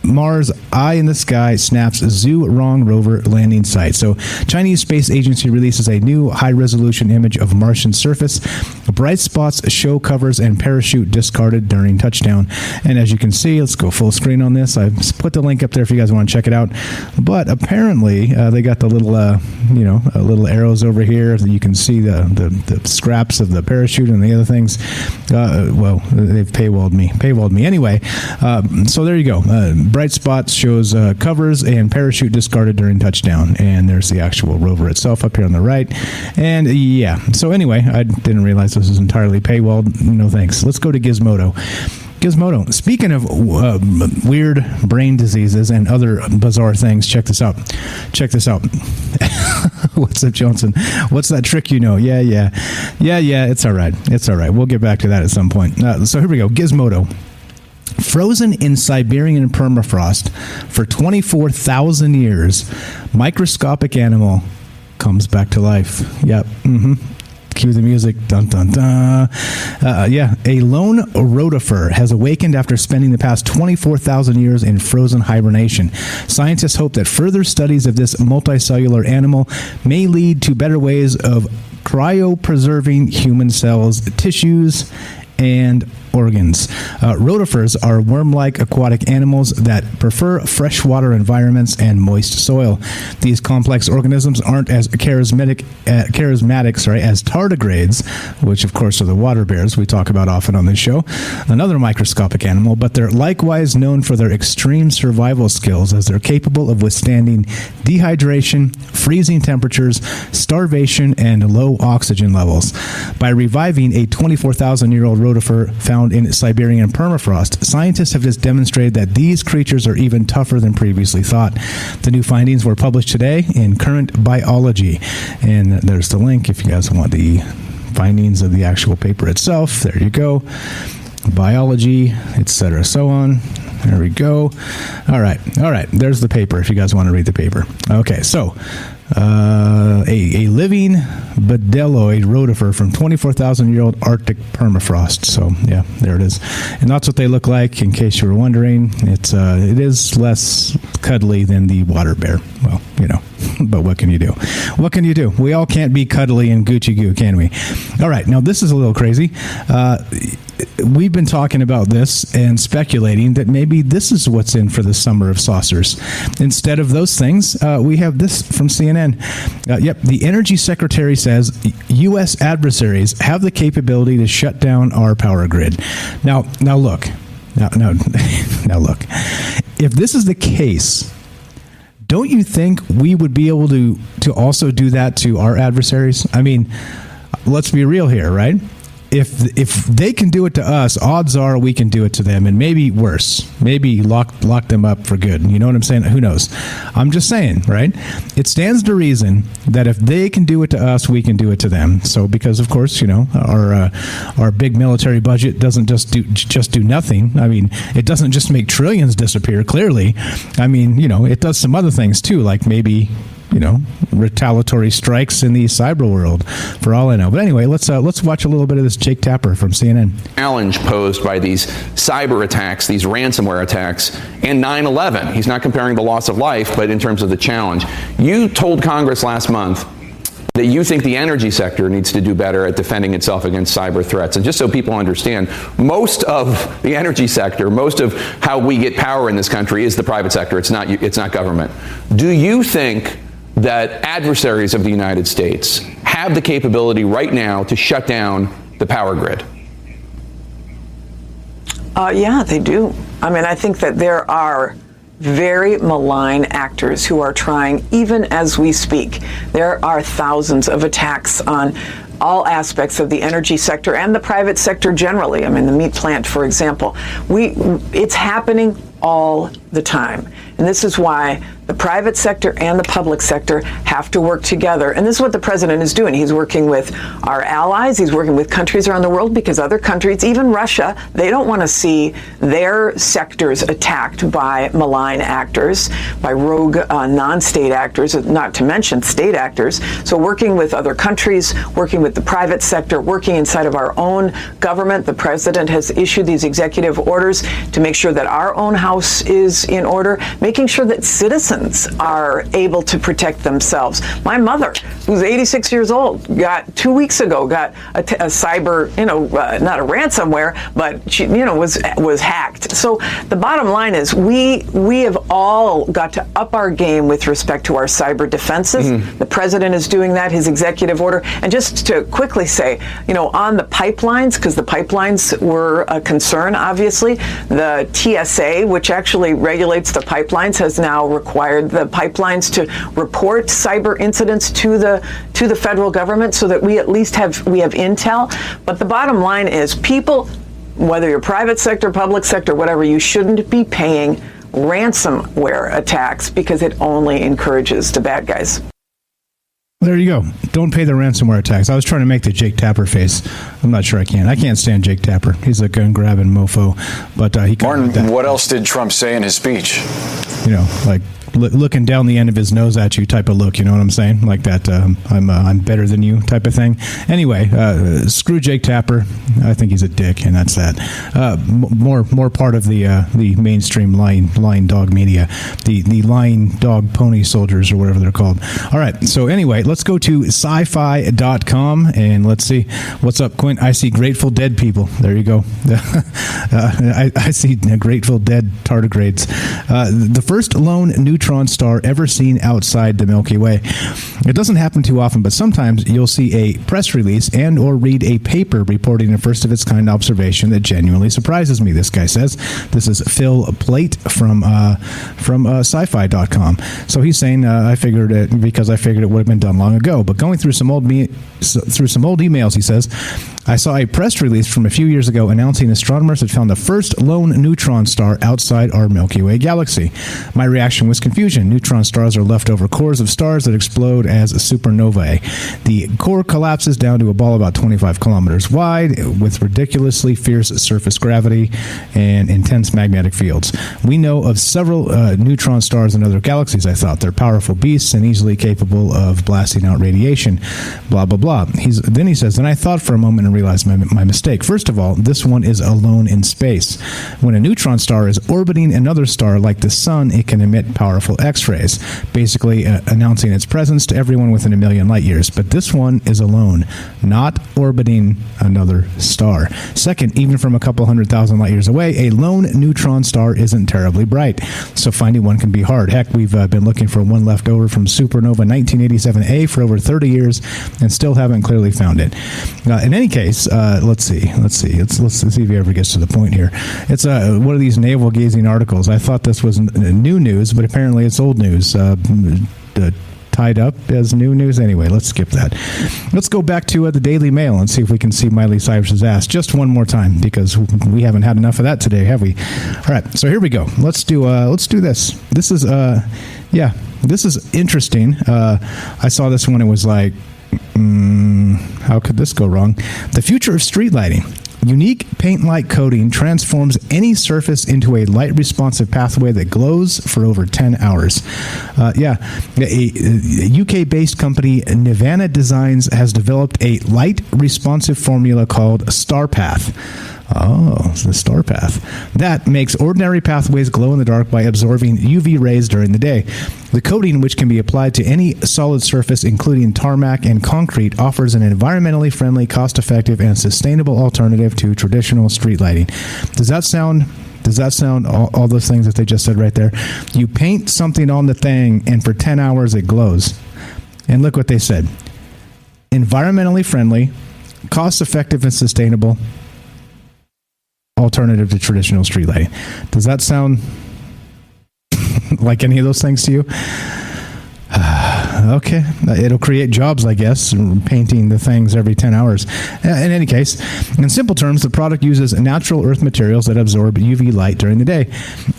Mars Eye in the Sky snaps Zhurong rover landing site. So Chinese Space Agency releases a new high-resolution image of Martian surface. Bright spots, show covers, and parachute discarded during touchdown. And as you can see, let's go full screen on this. I've put the link up there if you guys want to check it out. But apparently, they got the little, little arrows over here. You can see the scraps of the parachute and the other things. They've paywalled me. Anyway, so there you go. Bright spots shows covers and parachute discarded during touchdown. And there's the actual rover itself up here on the right. And yeah, so anyway, I didn't realize this was entirely paywalled. No thanks. Let's go to Gizmodo. Speaking of weird brain diseases and other bizarre things, check this out. What's up, Johnson? What's that trick you know? Yeah, it's all right. We'll get back to that at some point. So here we go. Gizmodo. Frozen in Siberian permafrost for 24,000 years, microscopic animal comes back to life. Yep. Cue the music. Dun, dun, dun. A lone rotifer has awakened after spending the past 24,000 years in frozen hibernation. Scientists hope that further studies of this multicellular animal may lead to better ways of cryopreserving human cells, tissues, and organs. Rotifers are worm-like aquatic animals that prefer freshwater environments and moist soil. These complex organisms aren't as charismatic as tardigrades, which of course are the water bears we talk about often on this show, another microscopic animal, but they're likewise known for their extreme survival skills as they're capable of withstanding dehydration, freezing temperatures, starvation, and low oxygen levels. By reviving a 24,000-year-old rotifer found in Siberian permafrost, scientists have just demonstrated that these creatures are even tougher than previously thought. The new findings were published today in Current Biology, and there's the link if you guys want the findings of the actual paper itself. There you go. biology, etc. So on. There we go. All right. There's the paper if you guys want to read the paper. Okay, so a living bedelloid rotifer from 24,000-year-old Arctic permafrost. So, yeah, there it is. And that's what they look like, in case you were wondering. It is less cuddly than the water bear. Well, but what can you do? What can you do? We all can't be cuddly and Gucci goo, can we? All right, now this is a little crazy. We've been talking about this and speculating that maybe this is what's in for the summer of saucers. Instead of those things, we have this from CNN. The Energy Secretary says U.S. adversaries have the capability to shut down our power grid. Now look. Now look. If this is the case, don't you think we would be able to also do that to our adversaries? I mean, let's be real here, right? If they can do it to us, odds are we can do it to them, and maybe worse. Maybe lock them up for good. You know what I'm saying? Who knows? I'm just saying, right? It stands to reason that if they can do it to us, we can do it to them. So, because of course, our big military budget doesn't just do nothing. I mean, it doesn't just make trillions disappear. Clearly, I mean, it does some other things too, like maybe retaliatory strikes in the cyber world, for all I know. But anyway, let's watch a little bit of this Jake Tapper from CNN. Challenge posed by these cyber attacks, these ransomware attacks, and 9/11. He's not comparing the loss of life, but in terms of the challenge. You told Congress last month that you think the energy sector needs to do better at defending itself against cyber threats. And just so people understand, most of the energy sector, most of how we get power in this country is the private sector. It's not government. Do you think that adversaries of the United States have the capability right now to shut down the power grid? Yeah, they do. I mean, I think that there are very malign actors who are trying, even as we speak. There are thousands of attacks on all aspects of the energy sector and the private sector generally. I mean, the meat plant, for example. It's happening all the time. And this is why the private sector and the public sector have to work together. And this is what the president is doing. He's working with our allies. He's working with countries around the world, because other countries, even Russia, they don't want to see their sectors attacked by malign actors, by rogue non-state actors, not to mention state actors. So working with other countries, working with the private sector, working inside of our own government. The president has issued these executive orders to make sure that our own house is in order, making sure that citizens are able to protect themselves. My mother, who's 86 years old, 2 weeks ago got a cyber, not a ransomware, but she, was hacked. So the bottom line is we have all got to up our game with respect to our cyber defenses. Mm-hmm. The president is doing that, his executive order. And just to quickly say, on the pipelines, because the pipelines were a concern, obviously, the TSA, which actually regulates the pipelines, has now required the pipelines to report cyber incidents to the federal government, so that we at least have intel. But the bottom line is, people, whether you're private sector, public sector, whatever, you shouldn't be paying ransomware attacks, because it only encourages the bad guys. There you go. Don't pay the ransomware attacks. I was trying to make the Jake Tapper face. I'm not sure I can. I can't stand Jake Tapper. He's a gun-grabbing mofo. But he Martin, what else did Trump say in his speech? Like looking down the end of his nose at you type of look, you know what I'm saying? Like that, I'm better than you type of thing. Anyway, screw Jake Tapper. I think he's a dick, and that's that. More part of the mainstream lying dog media, the lying dog pony soldiers, or whatever they're called. All right, so anyway, let's go to sci-fi.com, and let's see what's up, Quint. I see Grateful Dead people. There you go. I see Grateful Dead tardigrades. The first lone neutron star ever seen outside the Milky Way. It doesn't happen too often, but sometimes you'll see a press release and or read a paper reporting a first of its kind observation that genuinely surprises me, this guy says. This is Phil Plate from sci-fi.com. So he's saying, I figured it would have been done long ago, but going through some old emails, he says, I saw a press release from a few years ago announcing astronomers had found the first lone neutron star outside our Milky Way galaxy. My reaction was confused. confusion. Neutron stars are leftover cores of stars that explode as supernovae. The core collapses down to a ball about 25 kilometers wide with ridiculously fierce surface gravity and intense magnetic fields. We know of several neutron stars in other galaxies, I thought. They're powerful beasts and easily capable of blasting out radiation. Blah, blah, blah. Then he says, then I thought for a moment and realized my mistake. First of all, this one is alone in space. When a neutron star is orbiting another star like the sun, it can emit powerful X-rays, basically announcing its presence to everyone within a million light years. But this one is alone, not orbiting another star. Second, even from a couple 100,000 light years away, a lone neutron star isn't terribly bright, so finding one can be hard. Heck, we've been looking for one left over from supernova 1987A for over 30 years and still haven't clearly found it. In any case, let's see if he ever gets to the point here. It's one of these navel-gazing articles. I thought this was new news, but apparently it's old news. Tied up as new news. Anyway, let's skip that. Let's go back to the Daily Mail and see if we can see Miley Cyrus's ass just one more time, because we haven't had enough of that today, have we? All right, so here we go. Let's do this. This is this is interesting. I saw this one. It was like, how could this go wrong? The future of street lighting. Unique paint-like coating transforms any surface into a light-responsive pathway that glows for over 10 hours. A UK-based company, Nirvana Designs, has developed a light-responsive formula called StarPath. Oh, it's the star path. That makes ordinary pathways glow in the dark by absorbing UV rays during the day. The coating, which can be applied to any solid surface, including tarmac and concrete, offers an environmentally friendly, cost-effective, and sustainable alternative to traditional street lighting. Does that sound all those things that they just said right there? You paint something on the thing, and for 10 hours it glows. And look what they said. Environmentally friendly, cost-effective, and sustainable alternative to traditional street lighting. Does that sound like any of those things to you? Okay. It'll create jobs, I guess, painting the things every 10 hours. In any case, in simple terms, the product uses natural earth materials that absorb UV light during the day.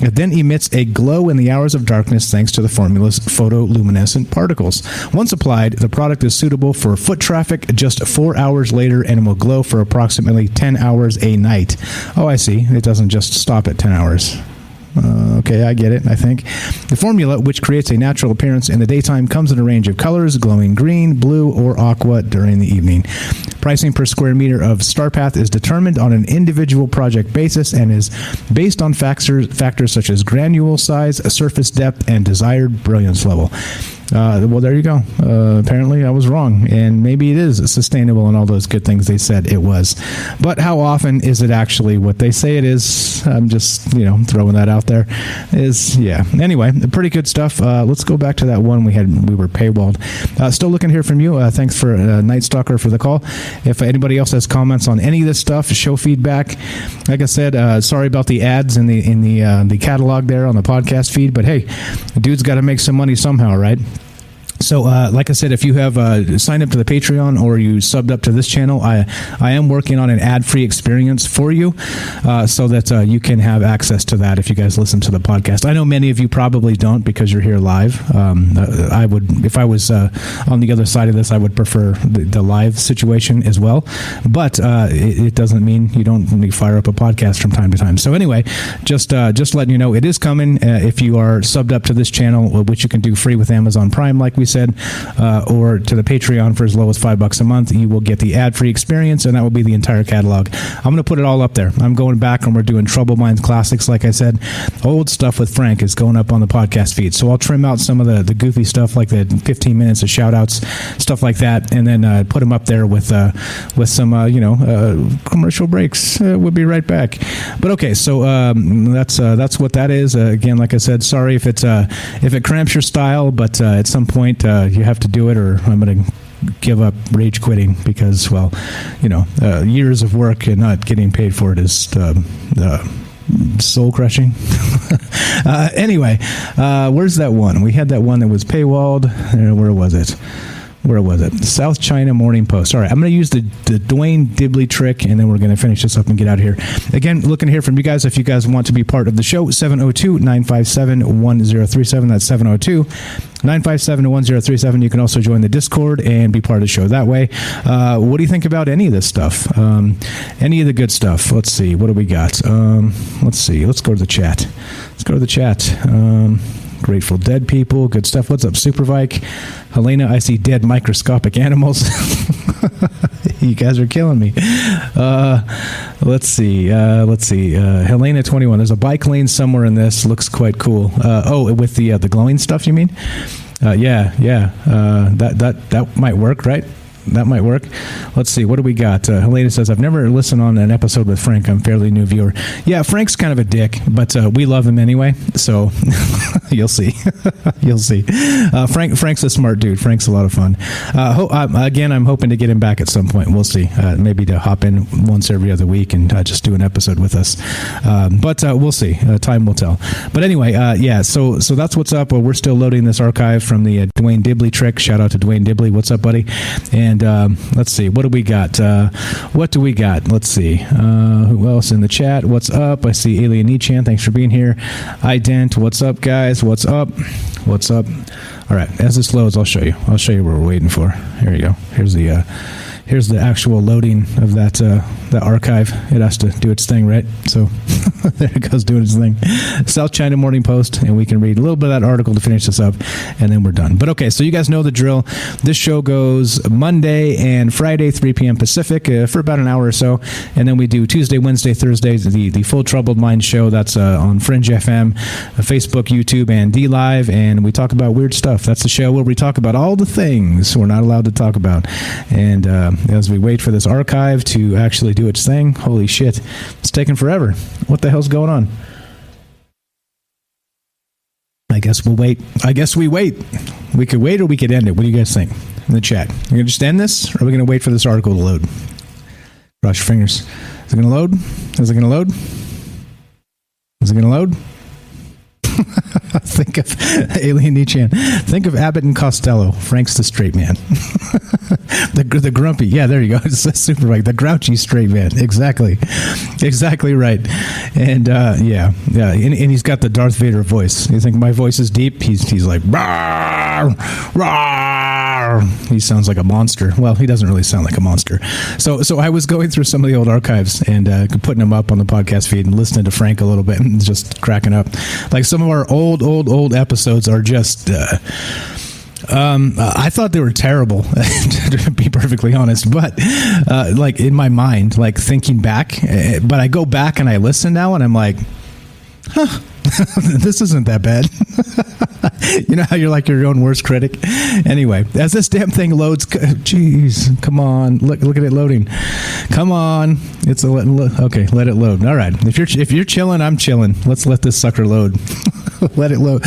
It then emits a glow in the hours of darkness thanks to the formula's photoluminescent particles. Once applied, the product is suitable for foot traffic just 4 hours later and will glow for approximately 10 hours a night. Oh, I see. It doesn't just stop at 10 hours. Okay, I get it, I think. The formula, which creates a natural appearance in the daytime, comes in a range of colors, glowing green, blue, or aqua during the evening. Pricing per square meter of StarPath is determined on an individual project basis and is based on factors such as granule size, surface depth, and desired brilliance level. Well, there you go. Apparently I was wrong, and maybe it is sustainable and all those good things they said it was. But how often is it actually what they say it is? I'm just, throwing that out there. Anyway, pretty good stuff. Let's go back to that one we were paywalled. Still looking to hear from you. Thanks for Night Stalker for the call. If anybody else has comments on any of this stuff, show feedback. Like I said, sorry about the ads in the catalog there on the podcast feed, but hey, the dude's got to make some money somehow, right? So, like I said, if you have signed up to the Patreon or you subbed up to this channel, I am working on an ad-free experience for you so that you can have access to that if you guys listen to the podcast. I know many of you probably don't because you're here live. I would, if I was on the other side of this, I would prefer the live situation as well. But it doesn't mean you don't fire up a podcast from time to time. So anyway, just letting you know, it is coming if you are subbed up to this channel, which you can do free with Amazon Prime, like we said, or to the Patreon for as low as $5 a month. You will get the ad-free experience, and that will be the entire catalog. I'm going to put it all up there. I'm going back and we're doing Troubled Minds Classics, like I said. Old stuff with Frank is going up on the podcast feed, so I'll trim out some of the goofy stuff, like the 15 minutes of shout-outs, stuff like that, and then put them up there with some commercial breaks. We'll be right back. But okay, so that's what that is. Again, like I said, sorry if it cramps your style, but at some point you have to do it, or I'm going to give up rage quitting because, years of work and not getting paid for it is soul crushing. Anyway, where's that one? We had that one that was paywalled. Where was it? Where was it? South China Morning Post. All right, I'm going to use the Dwayne Dibley trick, and then we're going to finish this up and get out of here. Again, looking to hear from you guys. If you guys want to be part of the show, 702-957-1037. That's 702-957-1037. You can also join the Discord and be part of the show that way. What do you think about any of this stuff? Any of the good stuff? Let's see. What do we got? Let's see. Let's go to the chat. Grateful Dead people. Good stuff. What's up, Super Vike? Helena, I see dead microscopic animals. You guys are killing me. Let's see. Helena 21. There's a bike lane somewhere in this. Looks quite cool. With the glowing stuff, you mean? That might work, right? That might work. Let's see. What do we got? Helena says, I've never listened on an episode with Frank. I'm a fairly new viewer. Yeah, Frank's kind of a dick, but we love him anyway. So you'll see. You'll see. Frank's a smart dude. Frank's a lot of fun. Again, I'm hoping to get him back at some point. We'll see. Maybe to hop in once every other week and just do an episode with us. But we'll see. Time will tell. But anyway, so that's what's up. We're still loading this archive from the Dwayne Dibley trick. Shout out to Dwayne Dibley. What's up, buddy? And let's see, what do we got? Let's see. Who else in the chat? What's up? I see Alien Nichan. Thanks for being here. Ident. What's up, guys? What's up? All right. As this loads, I'll show you what we're waiting for. Here you go. Here's the actual loading of that archive. It has to do its thing, right? So there it goes, doing its thing. South China Morning Post, and we can read a little bit of that article to finish this up, and then we're done. But okay, so you guys know the drill. This show goes Monday and Friday, 3 p.m. Pacific, for about an hour or so, and then we do Tuesday, Wednesday, Thursdays, the Full Troubled Mind show. That's on Fringe FM, Facebook, YouTube, and DLive, and we talk about weird stuff. That's the show where we talk about all the things we're not allowed to talk about. And as we wait for this archive to actually do its thing, holy shit, it's taking forever. What the hell's going on? I guess we'll wait. We could wait or we could end it. What do you guys think in the chat? We're going to just end this, or are we going to wait for this article to load? Cross your fingers. Is it going to load? Think of Alien Nichan. Think of Abbott and Costello. Frank's the straight man. the grumpy. Yeah, there you go. It's super right. The grouchy straight man. Exactly right. And and he's got the Darth Vader voice. You think my voice is deep? He's like, rawr, rawr. He sounds like a monster. Well, he doesn't really sound like a monster. So I was going through some of the old archives and putting them up on the podcast feed and listening to Frank a little bit and just cracking up. Like some of our old episodes are just I thought they were terrible, to be perfectly honest, but like in my mind, like thinking back, but I go back and I listen now and I'm like, huh, this isn't that bad. You know how you're like your own worst critic? Anyway, as this damn thing loads, jeez, come on, look at it loading. Come on, okay, let it load. All right, if you're chilling, I'm chilling. Let's let this sucker load. Let it load.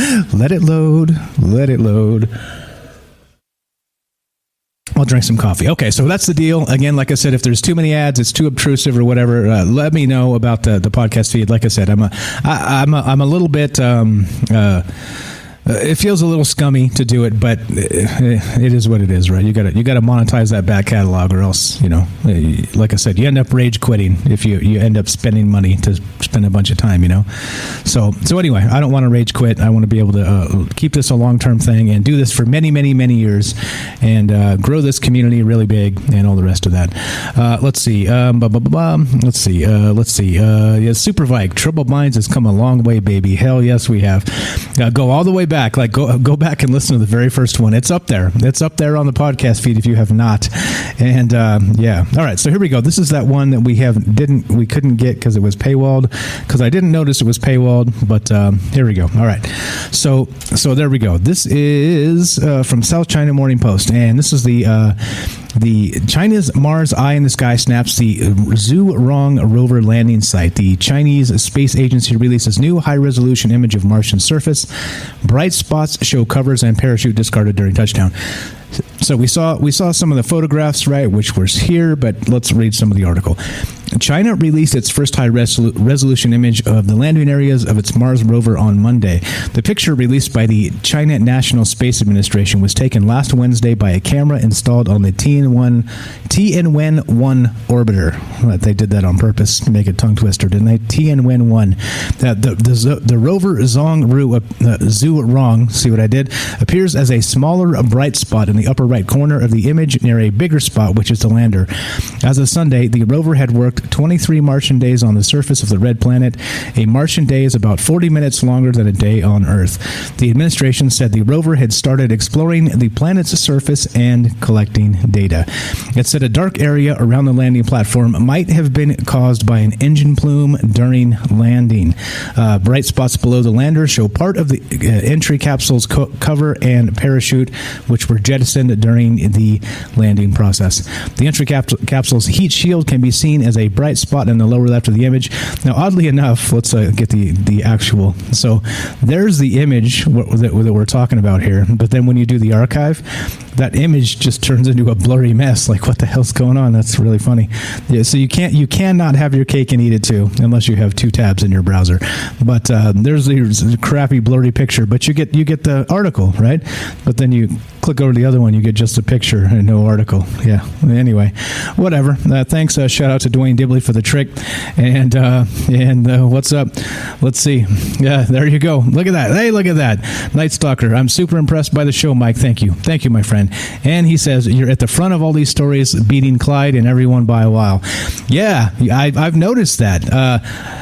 I'll drink some coffee. Okay, so that's the deal. Again, like I said, if there's too many ads, it's too obtrusive or whatever, let me know about the podcast feed. Like I said, I'm a little bit. It feels a little scummy to do it, but it is what it is, right? You got to monetize that back catalog, or else, like I said, you end up rage quitting if you end up spending money to spend a bunch of time, So anyway, I don't want to rage quit. I want to be able to keep this a long-term thing and do this for many, many, many years and grow this community really big and all the rest of that. Let's see. Yeah, Super Vike, Troubled Minds has come a long way, baby. Hell yes, we have. Go all the way back. Like go back and listen to the very first one. It's up there. It's up there on the podcast feed if you have not. And yeah. All right. So here we go. This is that one that we couldn't get because it was paywalled, because I didn't notice it was paywalled. But here we go. All right. So there we go. This is from South China Morning Post, and this is the China's Mars Eye in the Sky snaps the Zhurong rover landing site. The Chinese Space Agency releases new high-resolution image of Martian surface. Bright spots show covers and parachute discarded during touchdown. So we saw some of the photographs, right, which was here, but let's read some of the article. China released its first high-resolution image of the landing areas of its Mars rover on Monday. The picture, released by the China National Space Administration, was taken last Wednesday by a camera installed on the Tianwen-1 orbiter. They did that on purpose to make a tongue twister, didn't they? Tianwen-1. The rover Zhurong, see what I did, appears as a smaller, bright spot in the upper right corner of the image near a bigger spot, which is the lander. As of Sunday, the rover had worked 23 Martian days on the surface of the red planet. A Martian day is about 40 minutes longer than a day on Earth. The administration said the rover had started exploring the planet's surface and collecting data. It said a dark area around the landing platform might have been caused by an engine plume during landing. Bright spots below the lander show part of the entry capsule's cover and parachute, which were jettisoned during the landing process. The entry capsule's heat shield can be seen as a bright spot in the lower left of the image. Now, oddly enough, let's get the actual. So there's the image that we're talking about here. But then when you do the archive, that image just turns into a blurry mess. Like, what the hell's going on? That's really funny. Yeah, so you cannot have your cake and eat it too, unless you have two tabs in your browser. But there's a crappy blurry picture. But you get the article, right? But then you click over to the other one, you get just a picture and no article. Yeah. Anyway, whatever. Thanks. Shout out to Dwayne Dibley for the trick. And what's up? Let's see. Yeah, there you go. Look at that. Hey, look at that. Night Stalker. I'm super impressed by the show, Mike. Thank you. Thank you, my friend. And he says, you're at the front of all these stories, beating Clyde and everyone by a while. Yeah, I've noticed that.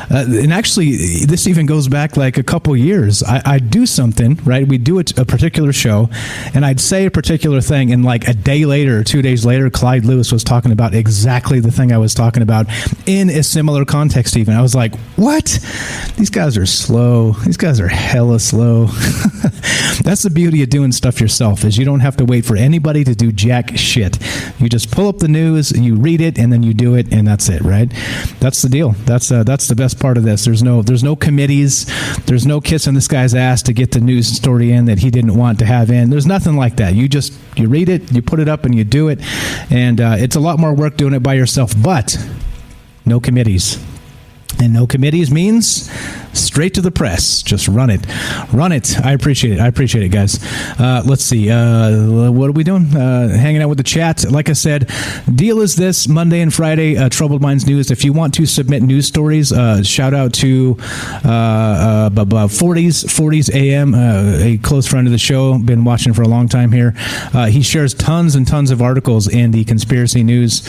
And actually, this even goes back like a couple years. I'd do something, right? We'd do a particular show, and I'd say a particular thing, and like a day later or 2 days later, Clyde Lewis was talking about exactly the thing I was talking about in a similar context even. I was like, what? These guys are slow. These guys are hella slow. That's the beauty of doing stuff yourself, is you don't have to wait for anybody to do jack shit. You just pull up the news, you read it, and then you do it, and that's it, right? That's the deal. That's the best part of this. There's no committees. There's no kissing this guy's ass to get the news story in that he didn't want to have in. There's nothing like that. You read it, you put it up, and you do it, and it's a lot more work doing it by yourself, but no committees. And no committees means straight to the press. Just run it. Run it. I appreciate it, guys. Let's see. What are we doing? Hanging out with the chat. Like I said, deal is this Monday and Friday, Troubled Minds News. If you want to submit news stories, shout out to 40s AM, a close friend of the show, been watching for a long time here. He shares tons and tons of articles in the Conspiracy News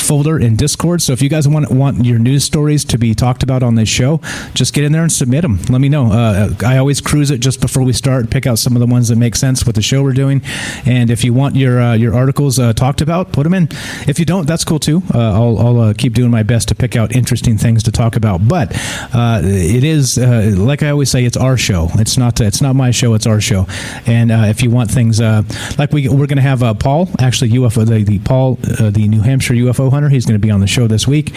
folder in Discord. So if you guys want your news stories to be talked about on this show, just get in there and submit them. Let me know. I always cruise it just before we start, pick out some of the ones that make sense with the show we're doing. And if you want your articles talked about, put them in. If you don't, that's cool too. I'll keep doing my best to pick out interesting things to talk about. But it is like I always say, it's our show. It's not my show. It's our show. And if you want things like we're going to have Paul, actually UFO, the New Hampshire UFO hunter. He's going to be on the show this week.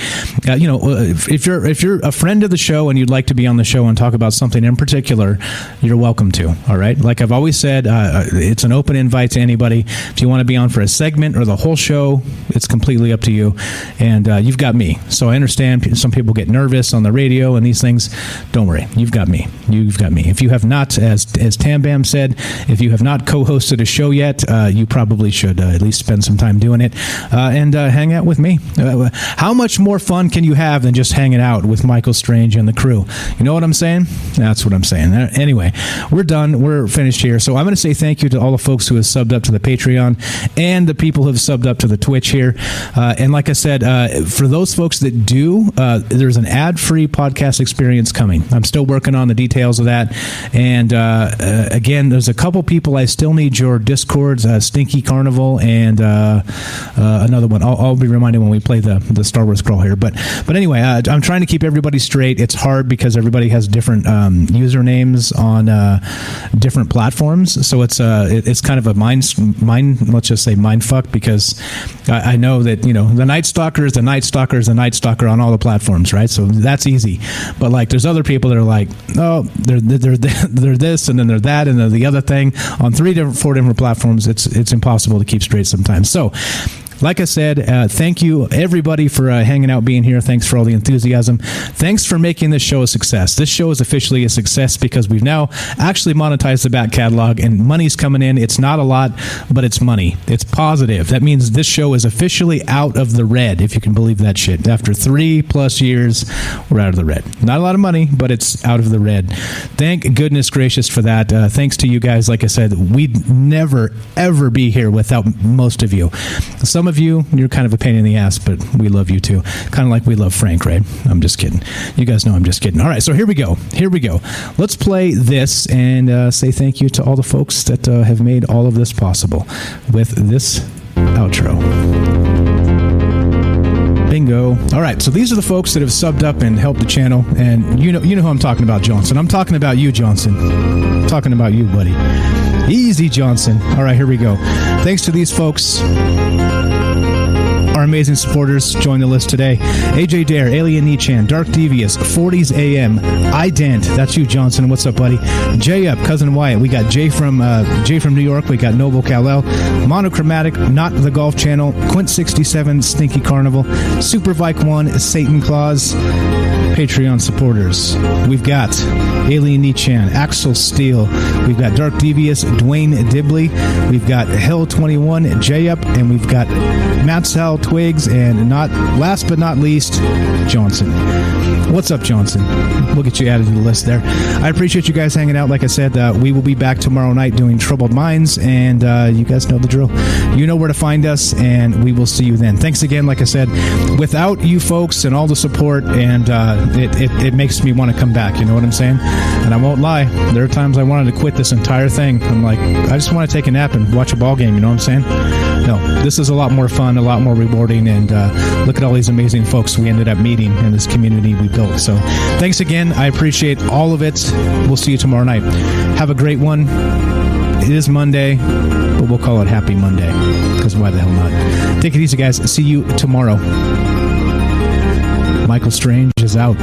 If you're a friend of the show and you'd like to be on the show and talk about something in particular, you're welcome to. All right. Like I've always said, it's an open invite to anybody. If you want to be on for a segment or the whole show, it's completely up to you. And you've got me. So I understand some people get nervous on the radio and these things. Don't worry. You've got me. You've got me. If you have not, as Tam Bam said, if you have not co-hosted a show yet, you probably should at least spend some time doing it and hang out with me. How much more fun can you have than just hanging out with Michael Strange and the crew? You know what I'm saying? That's what I'm saying. Anyway, we're done. We're finished here. So I'm going to say thank you to all the folks who have subbed up to the Patreon and the people who have subbed up to the Twitch here. And like I said, for those folks that do, there's an ad-free podcast experience coming. I'm still working on the details of that. And again, there's a couple people I still need your Discords, Stinky Carnival and another one. I'll be reminded when we play the Star Wars scroll here. But anyway, I'm trying trying to keep everybody straight. It's hard because everybody has different usernames on different platforms. So it's kind of a let's just say mind fuck, because I know that, the Night Stalker is the Night Stalker is the Night Stalker on all the platforms, right? So that's easy. But like, there's other people that are like, oh, they're this, and then they're that, and they're the other thing on 4 different platforms. It's impossible to keep straight sometimes. So, like I said, thank you, everybody, for hanging out, being here. Thanks for all the enthusiasm. Thanks for making this show a success. This show is officially a success because we've now actually monetized the back catalog, and money's coming in. It's not a lot, but it's money. It's positive. That means this show is officially out of the red, if you can believe that shit. After 3+ years, we're out of the red. Not a lot of money, but it's out of the red. Thank goodness gracious for that. Thanks to you guys. Like I said, we'd never, ever be here without most of you. Some of you, you're kind of a pain in the ass, but we love you too. Kind of like we love Frank, right? I'm just kidding. You guys know I'm just kidding. All right, so here we go. Let's play this and say thank you to all the folks that have made all of this possible with this outro. Bingo. All right, so these are the folks that have subbed up and helped the channel, and you know who I'm talking about, Johnson. I'm talking about you, Johnson. I'm talking about you, buddy. Easy, Johnson. All right, here we go. Thanks to these folks, our amazing supporters. Join the list today. AJ Dare, Alien Nichan, Dark Devious, 40s AM, iDent. That's you, Johnson. What's up, buddy? Jay Up, Cousin Wyatt. We got Jay from New York. We got Noble Kal-El, Monochromatic, Not the Golf Channel, Quint67, Stinky Carnival, Super Vike 1, Satan Claus. Patreon supporters. We've got Alien Nichan, Axel Steele. We've got Dark Devious, Dwayne Dibley. We've got Hell 21, J Up, and we've got Matt Sal Twigs, and last but not least, Johnson. What's up, Johnson? We'll get you added to the list there. I appreciate you guys hanging out. Like I said, we will be back tomorrow night doing Troubled Minds, and you guys know the drill. You know where to find us, and we will see you then. Thanks again. Like I said, without you folks and all the support, and it makes me want to come back. You know what I'm saying? And I won't lie, there are times I wanted to quit this entire thing. I'm like, I just want to take a nap and watch a ball game. You know what I'm saying? No, this is a lot more fun, a lot more rewarding, and look at all these amazing folks we ended up meeting in this community we built. So thanks again. I appreciate all of it. We'll see you tomorrow night. Have a great one. It is Monday, but we'll call it Happy Monday, because why the hell not? Take it easy, guys. See you tomorrow. Michael Strange is out.